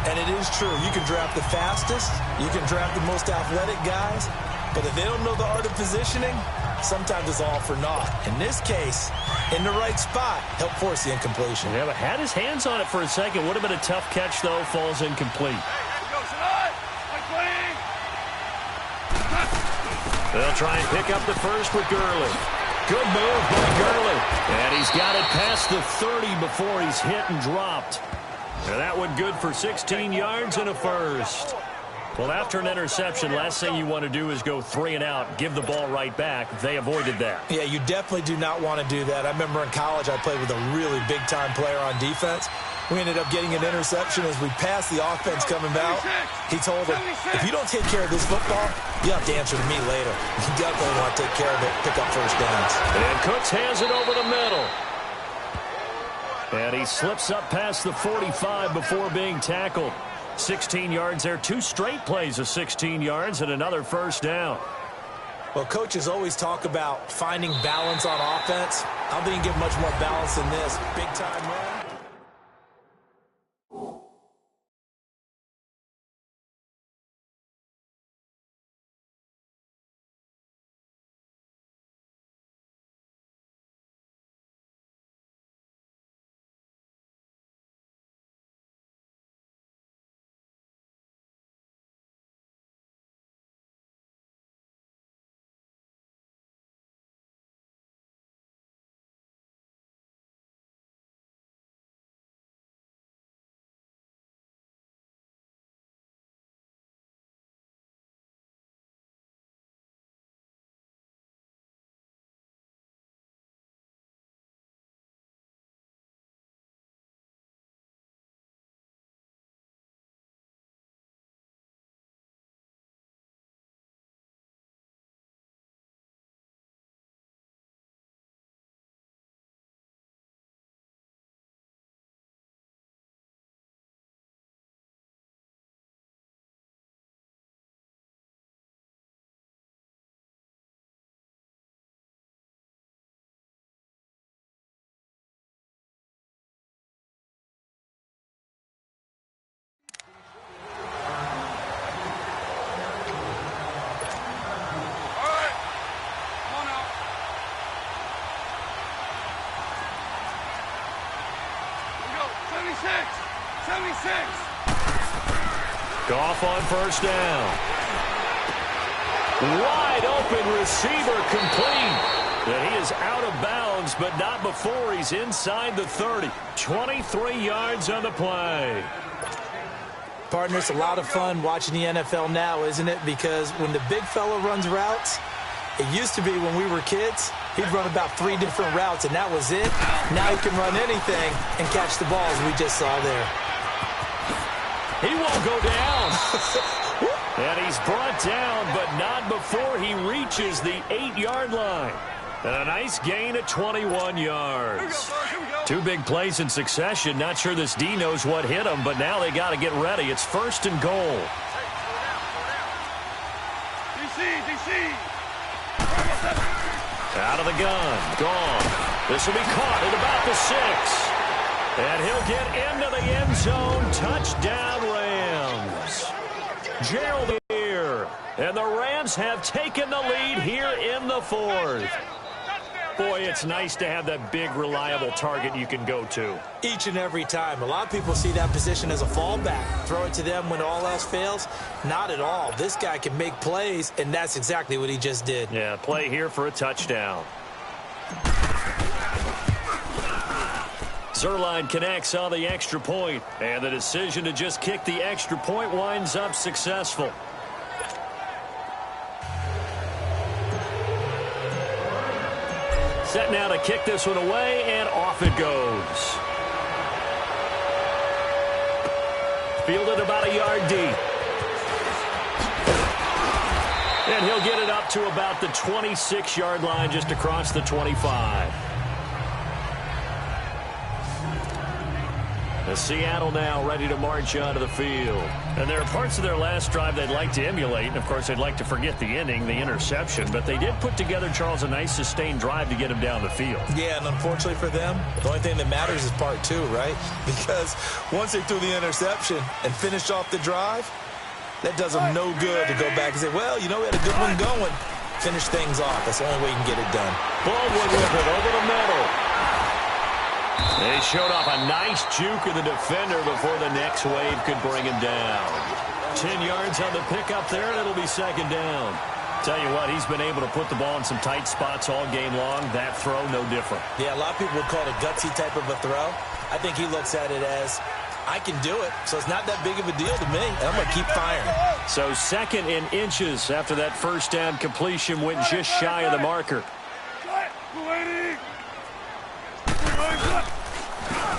Speaker 2: And it is true. You can draft the fastest. You can draft the most athletic guys. But if they don't know the art of positioning, sometimes it's all for naught. In this case, in the right spot, help force the incompletion.
Speaker 1: Yeah, but had his hands on it for a second. Would have been a tough catch, though. Falls incomplete. They'll try and pick up the first with Gurley. Good move by Gurley. And he's got it past the 30 before he's hit and dropped. And that one good for 16 yards and a first. Well, after an interception, last thing you want to do is go 3 and out, give the ball right back. They avoided that.
Speaker 2: Yeah, you definitely do not want to do that. I remember in college I played with a really big-time player on defense. We ended up getting an interception as we passed the offense coming out. He told him, if you don't take care of this football, you have to answer to me later. You definitely want to take care of it, pick up first downs.
Speaker 1: And Cooks hands it over the middle. And he slips up past the 45 before being tackled. 16 yards there. 2 straight plays of 16 yards and another first down.
Speaker 2: Well, coaches always talk about finding balance on offense. I don't think you can get much more balance than this. Big-time run.
Speaker 1: Goff on first down. Wide open receiver complete. And he is out of bounds, but not before he's inside the 30. 23 yards on the play.
Speaker 2: Partner, it's a lot of fun watching the NFL now, isn't it? Because when the big fella runs routes, it used to be when we were kids, he'd run about 3 different routes, and that was it. Now he can run anything and catch the ball, as we just saw there.
Speaker 1: He won't go down. And he's brought down, but not before he reaches the 8-yard line. And a nice gain at 21 yards. 2 big plays in succession. Not sure this D knows what hit him, but now they got to get ready. It's 1st and goal.
Speaker 4: DC.
Speaker 1: Out of the gun. Gone. This will be caught at about the 6. And he'll get into the end zone. Touchdown, Rams. Gerald here. And the Rams have taken the lead here in the 4th. Boy, it's nice to have that big, reliable target you can go to.
Speaker 2: Each and every time. A lot of people see that position as a fallback. Throw it to them when all else fails. Not at all. This guy can make plays, and that's exactly what he just did.
Speaker 1: Yeah, play here for a touchdown. Zerline connects on the extra point, and the decision to just kick the extra point winds up successful. Set now to kick this one away, and off it goes. Fielded about a yard deep. And he'll get it up to about the 26-yard line just across the 25. The Seattle now ready to march onto the field. And there are parts of their last drive they'd like to emulate. And, of course, they'd like to forget the ending, the interception. But they did put together, Charles, a nice sustained drive to get him down the field.
Speaker 2: Yeah, and unfortunately for them, the only thing that matters is part two, right? Because once they threw the interception and finished off the drive, that does them no good to go back and say, well, you know, we had a good one going. Finish things off. That's the only way you can get it done.
Speaker 1: Baldwin with it over the middle. They showed off a nice juke of the defender before the next wave could bring him down. 10 yards on the pickup there, and it'll be second down. Tell you what, he's been able to put the ball in some tight spots all game long. That throw, no different.
Speaker 2: Yeah, a lot of people would call it a gutsy type of a throw. I think he looks at it as, I can do it, so it's not that big of a deal to me, and I'm going to keep firing.
Speaker 1: So second in inches after that first down completion went just shy of the marker.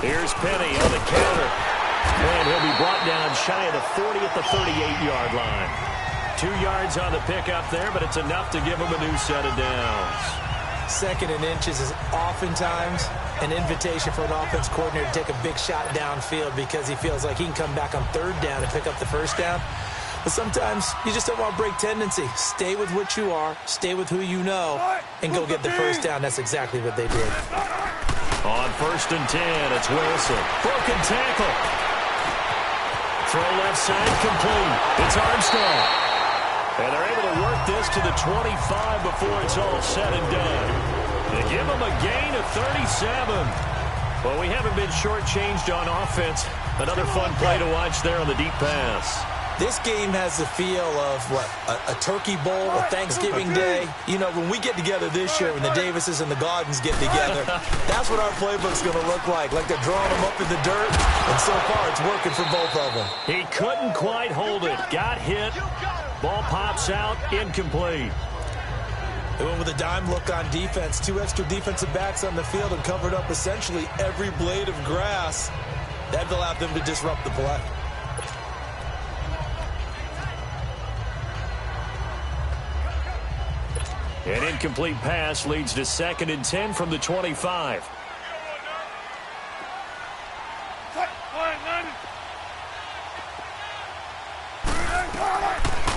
Speaker 1: Here's Penny on the counter. And he'll be brought down shy of the 40 at the 38-yard line. 2 yards on the pickup there, but it's enough to give him a new set of downs.
Speaker 2: Second in inches is oftentimes an invitation for an offense coordinator to take a big shot downfield because he feels like he can come back on third down and pick up the first down. But sometimes you just don't want to break tendency. Stay with what you are, stay with who you know, and go get the first down. That's exactly what they did.
Speaker 1: On 1st and 10, it's Wilson. Broken tackle. Throw left side complete. It's Armstrong. And they're able to work this to the 25 before it's all said and done. They give them a gain of 37. Well, we haven't been shortchanged on offense. Another fun play to watch there on the deep pass.
Speaker 2: This game has the feel of, what, a turkey bowl, a Thanksgiving day. You know, when we get together this year, when the Davises and the Gardens get together, that's what our playbook's going to look like they're drawing them up in the dirt, and so far it's working for both of them.
Speaker 1: He couldn't quite hold it. Got hit. Ball pops out, incomplete.
Speaker 2: They went with a dime look on defense. 2 extra defensive backs on the field and covered up essentially every blade of grass. That allowed them to disrupt the play.
Speaker 1: An incomplete pass leads to 2nd and 10 from the 25.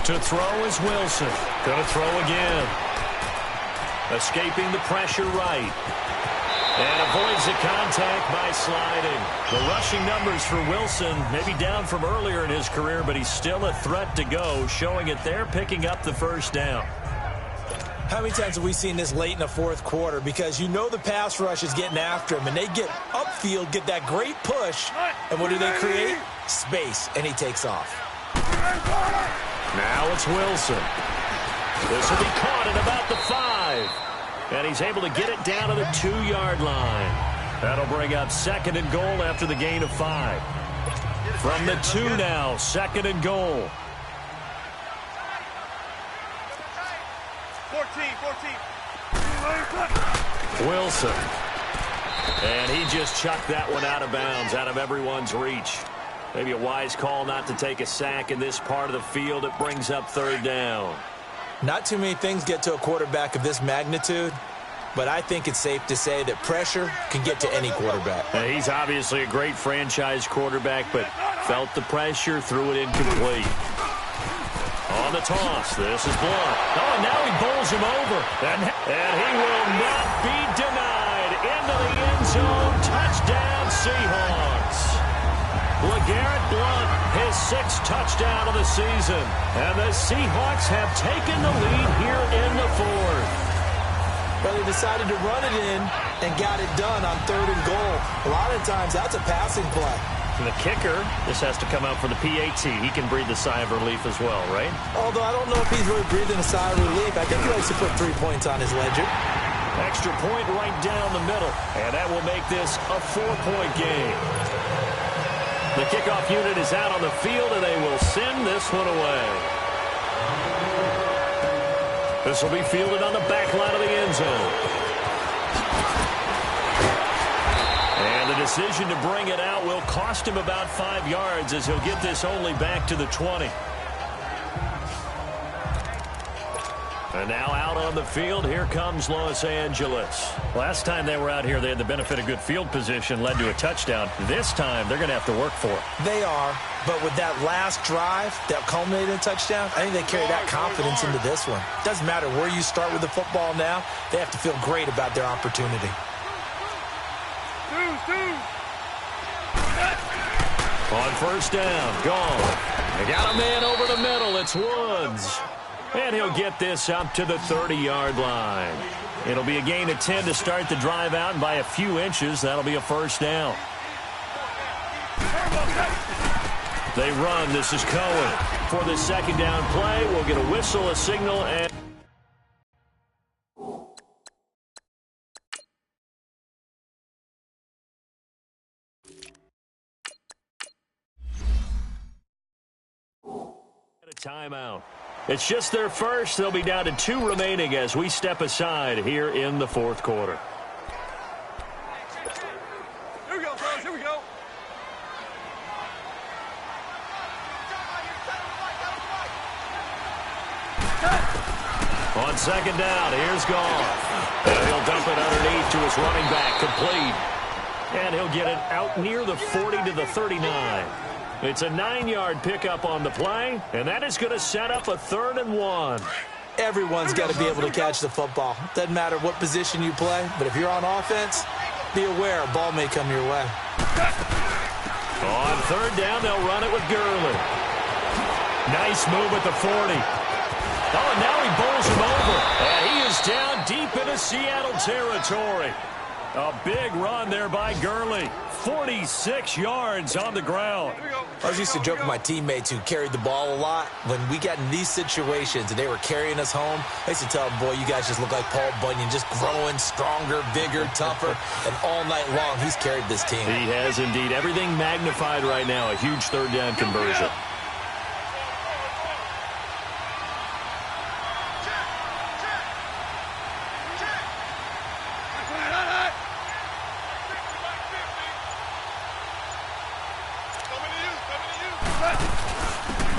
Speaker 1: To throw is Wilson. Going to throw again. Escaping the pressure right. And avoids the contact by sliding. The rushing numbers for Wilson maybe down from earlier in his career, but he's still a threat to go, showing it there, picking up the first down.
Speaker 2: How many times have we seen this late in the fourth quarter? Because you know the pass rush is getting after him, and they get upfield, get that great push, and what do they create? Space, and he takes off.
Speaker 1: Now it's Wilson. This will be caught at about the 5. And he's able to get it down to the 2-yard line. That'll bring up 2nd and goal after the gain of 5. From the 2 now, 2nd and goal.
Speaker 4: 14.
Speaker 1: Wilson. And he just chucked that one out of bounds, out of everyone's reach. Maybe a wise call not to take a sack in this part of the field. It brings up 3rd down.
Speaker 2: Not too many things get to a quarterback of this magnitude, but I think it's safe to say that pressure can get to any quarterback.
Speaker 1: He's obviously a great franchise quarterback, but felt the pressure, threw it incomplete. On the toss, this is Blunt. Oh, and now he bowls him over. And he will not be denied. Into the end zone. Touchdown, Seahawks. LeGarrette Blunt, his 6th touchdown of the season. And the Seahawks have taken the lead here in the 4th.
Speaker 2: Well, they decided to run it in and got it done on 3rd and goal. A lot of times, that's a passing play.
Speaker 1: And the kicker, this has to come out for the PAT. He can breathe a sigh of relief as well, right?
Speaker 2: Although I don't know if he's really breathing a sigh of relief. I think he likes to put 3 points on his ledger.
Speaker 1: Extra point right down the middle. And that will make this a 4-point game. The kickoff unit is out on the field, and they will send this one away. This will be fielded on the back line of the end zone. And the decision to bring it out will cost him about 5 yards as he'll get this only back to the 20. And now out on the field, here comes Los Angeles.
Speaker 5: Last time they were out here, they had the benefit of good field position, led to a touchdown. This time, they're going to have to work for it.
Speaker 2: They are, but with that last drive that culminated in a touchdown, I think they carry that confidence into this one. Doesn't matter where you start with the football now, they have to feel great about their opportunity.
Speaker 1: On first down, gone. They got a man over the middle. It's Woods. And he'll get this up to the 30-yard line. It'll be a gain of 10 to start the drive out, and by a few inches, that'll be a first down. They run. This is Cohen. For the second down play, we'll get a whistle, a signal, and... a timeout. It's just their first. They'll be down to 2 remaining as we step aside here in the fourth quarter.
Speaker 4: Here we go, fellas. Here we go.
Speaker 1: On second down, here's Goff. And he'll dump it underneath to his running back, complete. And he'll get it out near the 40 to the 39. It's a 9-yard pickup on the play, and that is going to set up a 3rd and 1.
Speaker 2: Everyone's got to be able to catch the football. Doesn't matter what position you play, but if you're on offense, be aware a ball may come your way.
Speaker 1: On 3rd down, they'll run it with Gurley. Nice move at the 40. Oh, and now he bowls him over. And he is down deep into Seattle territory. A big run there by Gurley. 46 yards on the ground.
Speaker 2: I was used to joke with my teammates who carried the ball a lot. When we got in these situations and they were carrying us home, I used to tell them, boy, you guys just look like Paul Bunyan, just growing stronger, bigger, tougher. And all night long, he's carried this team.
Speaker 1: He has indeed. Everything magnified right now. A huge 3rd down conversion.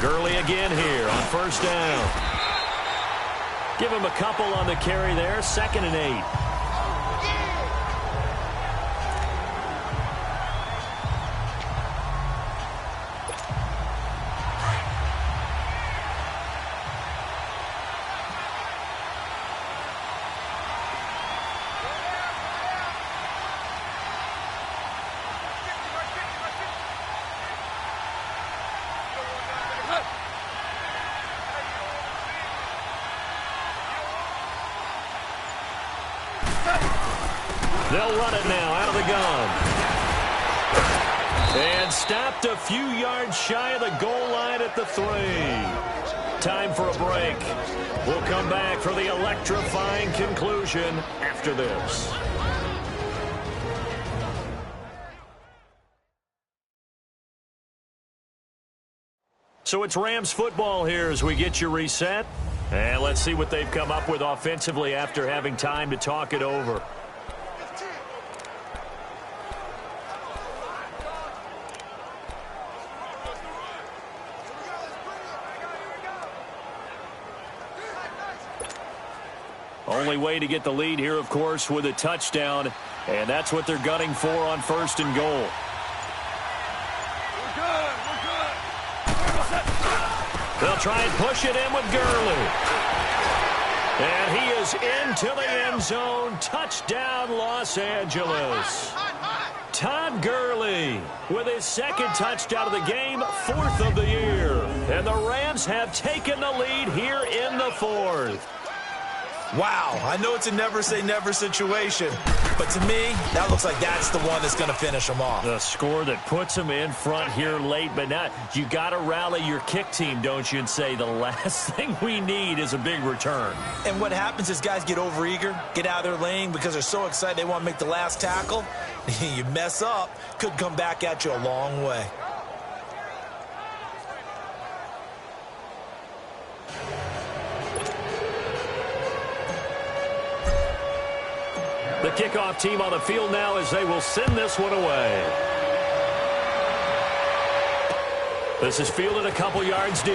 Speaker 1: Gurley again here on first down. Give him a couple on the carry there. 2nd and 8. They'll run it now out of the gun. And stopped a few yards shy of the goal line at the 3. Time for a break. We'll come back for the electrifying conclusion after this. So it's Rams football here as we get you reset. And let's see what they've come up with offensively after having time to talk it over. Only way to get the lead here, of course, with a touchdown. And that's what they're gunning for on 1st and goal. They'll try and push it in with Gurley. And he is into the end zone. Touchdown, Los Angeles. Todd Gurley with his 2nd touchdown of the game, 4th of the year. And the Rams have taken the lead here in the 4th.
Speaker 2: Wow, I know it's a never-say-never situation, but to me, that looks like that's the one that's going to finish them off.
Speaker 1: The score that puts them in front here late, but now you got to rally your kick team, don't you, and say the last thing we need is a big return.
Speaker 2: And what happens is guys get overeager, get out of their lane because they're so excited they want to make the last tackle. You mess up, could come back at you a long way.
Speaker 1: The kickoff team on the field now as they will send this one away. This is fielded a couple yards deep.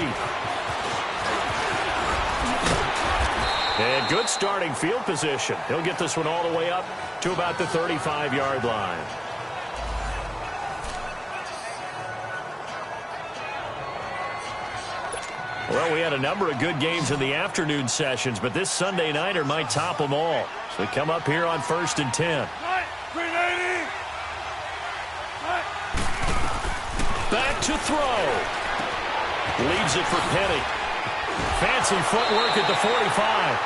Speaker 1: And good starting field position. He'll get this one all the way up to about the 35-yard line. Well, we had a number of good games in the afternoon sessions, but this Sunday nighter might top them all. So we come up here on 1st and 10. Back to throw. Leaves it for Penny. Fancy footwork at the 45.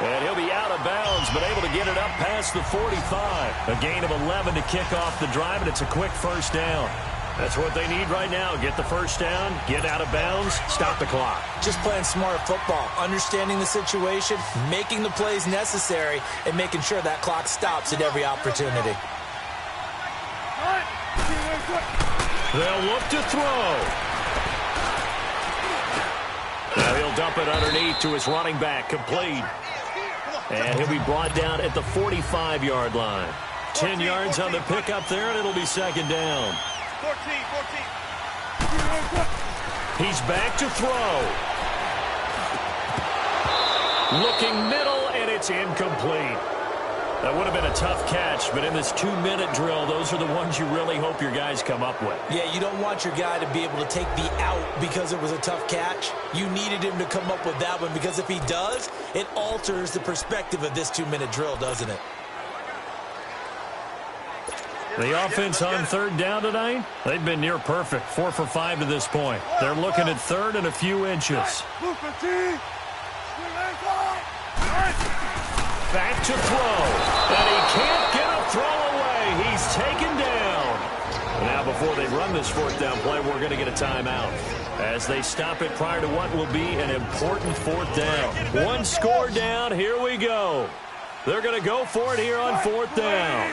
Speaker 1: And he'll be out of bounds, but able to get it up past the 45. A gain of 11 to kick off the drive, and it's a quick first down. That's what they need right now. Get the first down, get out of bounds, stop the clock.
Speaker 2: Just playing smart football, understanding the situation, making the plays necessary, and making sure that clock stops at every opportunity.
Speaker 1: They'll look to throw. Now he'll dump it underneath to his running back, complete. And he'll be brought down at the 45-yard line. 10 yards on the pickup there, and it'll be second down.
Speaker 4: 14.
Speaker 1: He's back to throw. Looking middle, and it's incomplete. That would have been a tough catch, but in this 2-minute drill, those are the ones you really hope your guys come up with.
Speaker 2: Yeah, you don't want your guy to be able to take the out because it was a tough catch. You needed him to come up with that one, because if he does, it alters the perspective of this 2-minute drill, doesn't it?
Speaker 1: The offense on third down tonight, they've been near perfect. 4 for 5 to this point. They're looking at third and a few inches. Back to throw. And he can't get a throw away. He's taken down. Now, before they run this fourth down play, we're going to get a timeout as they stop it prior to what will be an important fourth down. One score down. Here we go. They're going to go for it here on fourth down.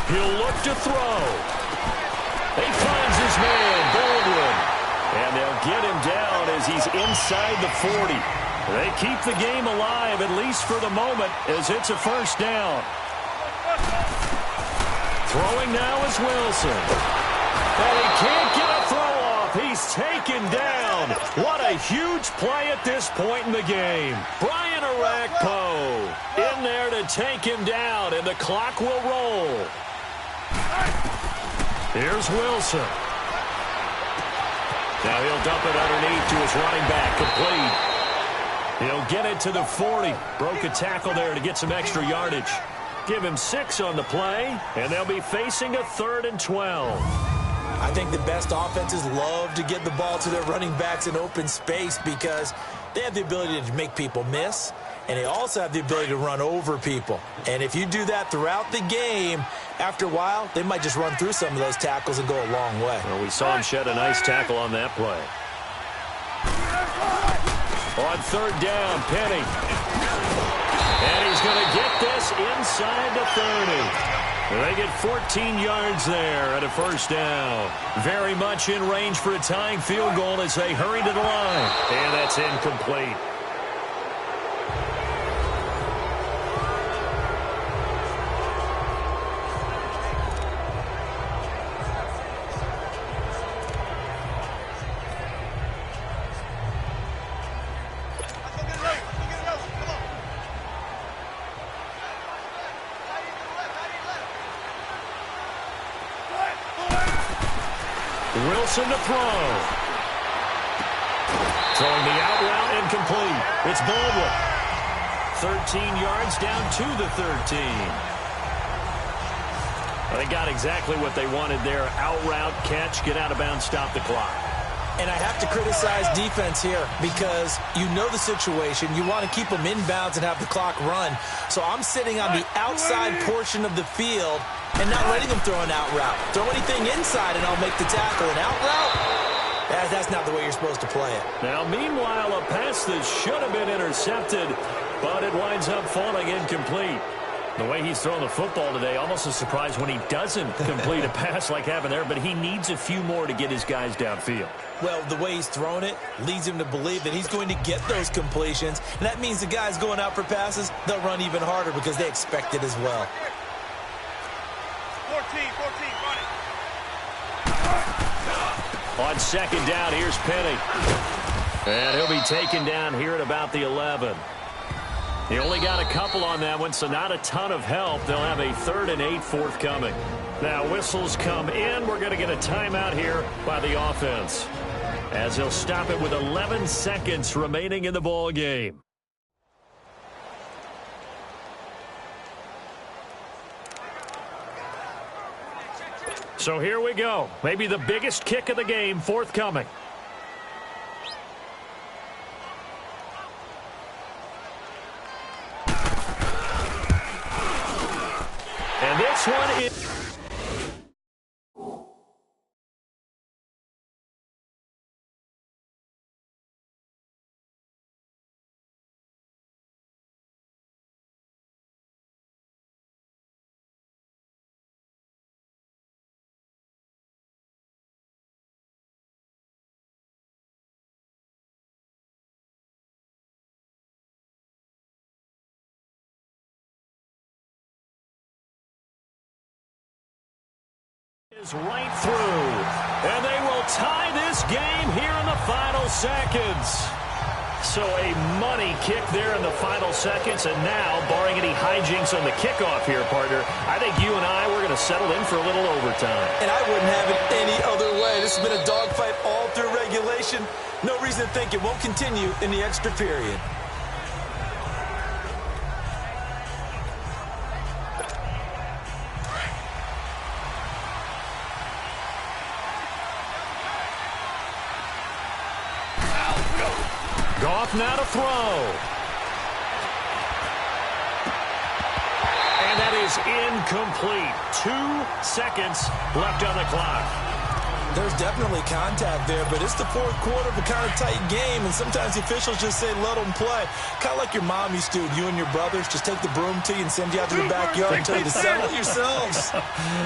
Speaker 1: He'll look to throw. He finds his man, Baldwin. And they'll get him down as he's inside the 40. They keep the game alive, at least for the moment, as it's a first down. Throwing now is Wilson. And he can't get a throw off. He's taken down. What a huge play at this point in the game. Brian Arakpo in there to take him down, and the clock will roll. Here's Wilson. Now he'll dump it underneath to his running back, complete. He'll get it to the 40. Broke a tackle there to get some extra yardage. Give him 6 on the play, and they'll be facing a 3rd and 12.
Speaker 2: I think the best offenses love to get the ball to their running backs in open space because they have the ability to make people miss, and they also have the ability to run over people. And if you do that throughout the game, after a while, they might just run through some of those tackles and go a long way.
Speaker 1: Well, we saw him shed a nice tackle on that play. On third down, Penny. And he's going to get this inside the 30. They get 14 yards there at a first down. Very much in range for a tying field goal as they hurry to the line. And that's incomplete. Wilson to throw. Throwing the out route, incomplete. It's Baldwin. 13 yards down to the 13. They got exactly what they wanted there. Out route, catch, get out of bounds, stop the clock.
Speaker 2: And I have to criticize defense here because you know the situation. You want to keep them inbounds and have the clock run. So I'm sitting on the outside portion of the field and not letting them throw an out route. Throw anything inside and I'll make the tackle. An out route? That's not the way you're supposed to play it.
Speaker 1: Now, meanwhile, a pass that should have been intercepted, but it winds up falling incomplete. The way he's throwing the football today, almost a surprise when he doesn't complete a pass like happened there, but he needs a few more to get his guys downfield.
Speaker 2: Well, the way he's thrown it leads him to believe that he's going to get those completions, and that means the guys going out for passes, they'll run even harder because they expect it as well.
Speaker 4: 14, run it.
Speaker 1: On second down, here's Penny. And he'll be taken down here at about the 11. He only got a couple on that one, so not a ton of help. They'll have a 3rd and 8 forthcoming. Now whistles come in. We're going to get a timeout here by the offense, as he'll stop it with 11 seconds remaining in the ball game. So here we go. Maybe the biggest kick of the game forthcoming. And this one is... is right through, and they will tie this game here in the final seconds. So a money kick there in the final seconds, and now, barring any hijinks on the kickoff here, partner, I think you and I, we're going to settle in for a little overtime.
Speaker 2: And I wouldn't have it any other way. This has been a dogfight all through regulation. No reason to think it won't continue in the extra period.
Speaker 1: Goff now to throw. And that is incomplete. 2 seconds left on the clock.
Speaker 2: There's definitely contact there, but it's the fourth quarter of a kind of tight game, and sometimes the officials just say, let them play. Kind of like your mom used to, you and your brothers just take the broom to you and send you out to the backyard and tell you to settle yourselves.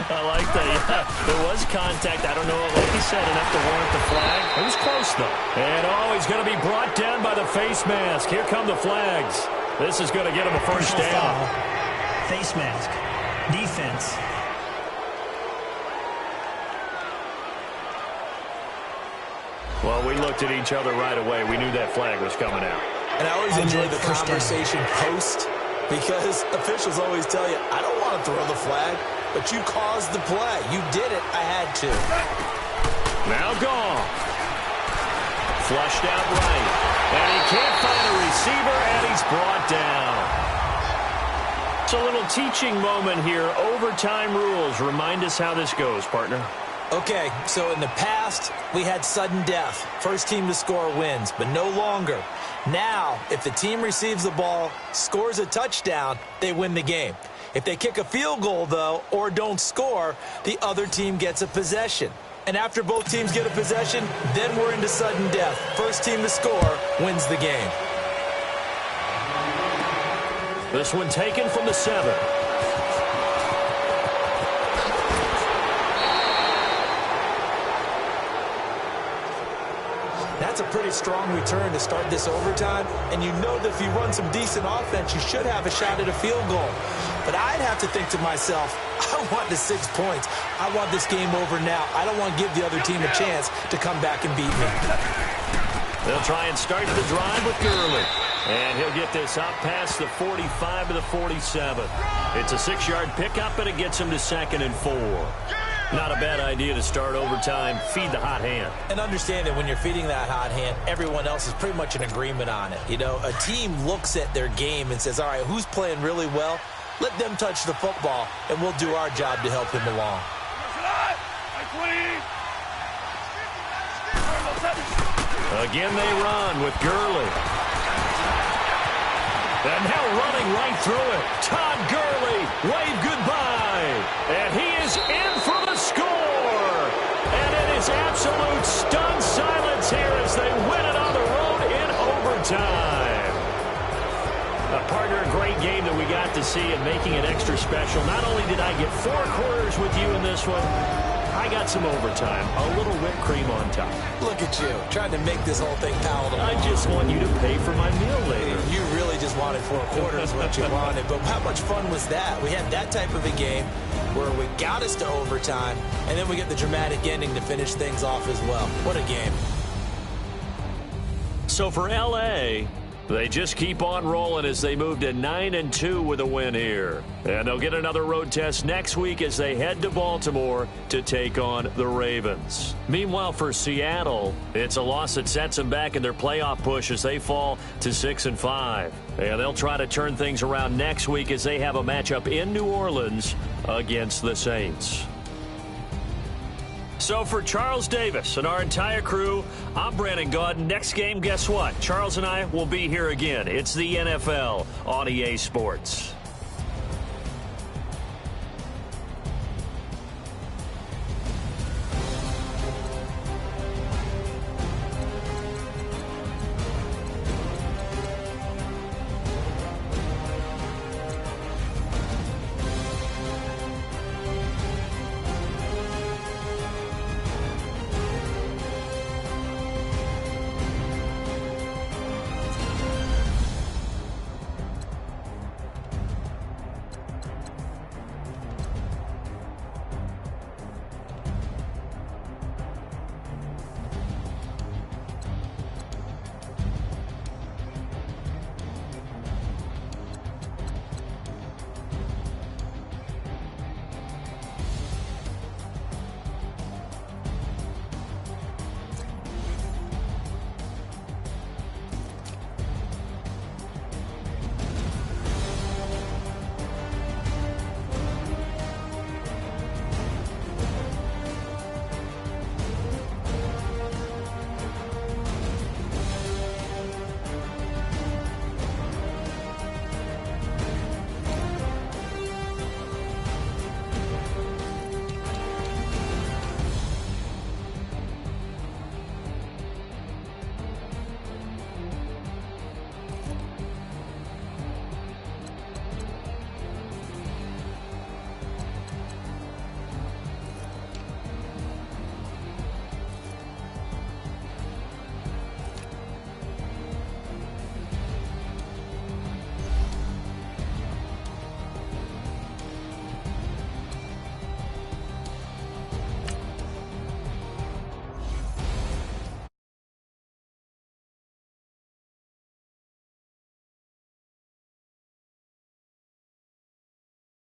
Speaker 1: I like that. Yeah, there was contact. I don't know, like you said, enough to warrant the flag. It was close, though. And, he's going to be brought down by the face mask. Here come the flags. This is going to get him a first down.
Speaker 3: Foul. Face mask. Defense.
Speaker 1: Well, we looked at each other right away. We knew that flag was coming out.
Speaker 2: And I always enjoy the conversation post, because officials always tell you, I don't want to throw the flag, but you caused the play. You did it. I had to.
Speaker 1: Now gone. Flushed out right. And he can't find a receiver, and he's brought down. It's a little teaching moment here. Overtime rules. Remind us how this goes, partner.
Speaker 2: Okay, so in the past, we had sudden death. First team to score wins, but no longer. Now, if the team receives the ball, scores a touchdown, they win the game. If they kick a field goal, though, or don't score, the other team gets a possession. And after both teams get a possession, then we're into sudden death. First team to score wins the game.
Speaker 1: This one taken from the 7.
Speaker 2: That's a pretty strong return to start this overtime, and you know that if you run some decent offense, you should have a shot at a field goal. But I'd have to think to myself, I want the 6 points. I want this game over now. I don't want to give the other team a chance to come back and beat me.
Speaker 1: They'll try and start the drive with Gurley. And he'll get this up past the 45 to the 47. It's a 6-yard pickup, and it gets him to 2nd and 4. Not a bad idea to start overtime. Feed the hot hand.
Speaker 2: And understand that when you're feeding that hot hand, everyone else is pretty much in agreement on it. You know, a team looks at their game and says, all right, who's playing really well? Let them touch the football, and we'll do our job to help him along.
Speaker 1: Again, they run with Gurley. And now running right through it. Todd Gurley, wave goodbye. And he is in for the score. And it is absolute stunned silence here as they win it on the road in overtime. A partner, a great game that we got to see and making it extra special. Not only did I get 4 quarters with you in this one, I got some overtime, a little whipped cream on top.
Speaker 2: Look at you, trying to make this whole thing palatable.
Speaker 1: I just want you to pay for my meal later.
Speaker 2: You really just wanted 4 quarters what you wanted, but how much fun was that? We had that type of a game where we got us to overtime, and then we get the dramatic ending to finish things off as well. What a game.
Speaker 1: So for L.A., they just keep on rolling as they move to 9-2 with a win here. And they'll get another road test next week as they head to Baltimore to take on the Ravens. Meanwhile, for Seattle, it's a loss that sets them back in their playoff push as they fall to 6-5. And they'll try to turn things around next week as they have a matchup in New Orleans against the Saints. So for Charles Davis and our entire crew, I'm Brandon Gaudin. Next game, guess what? Charles and I will be here again. It's the NFL on EA Sports.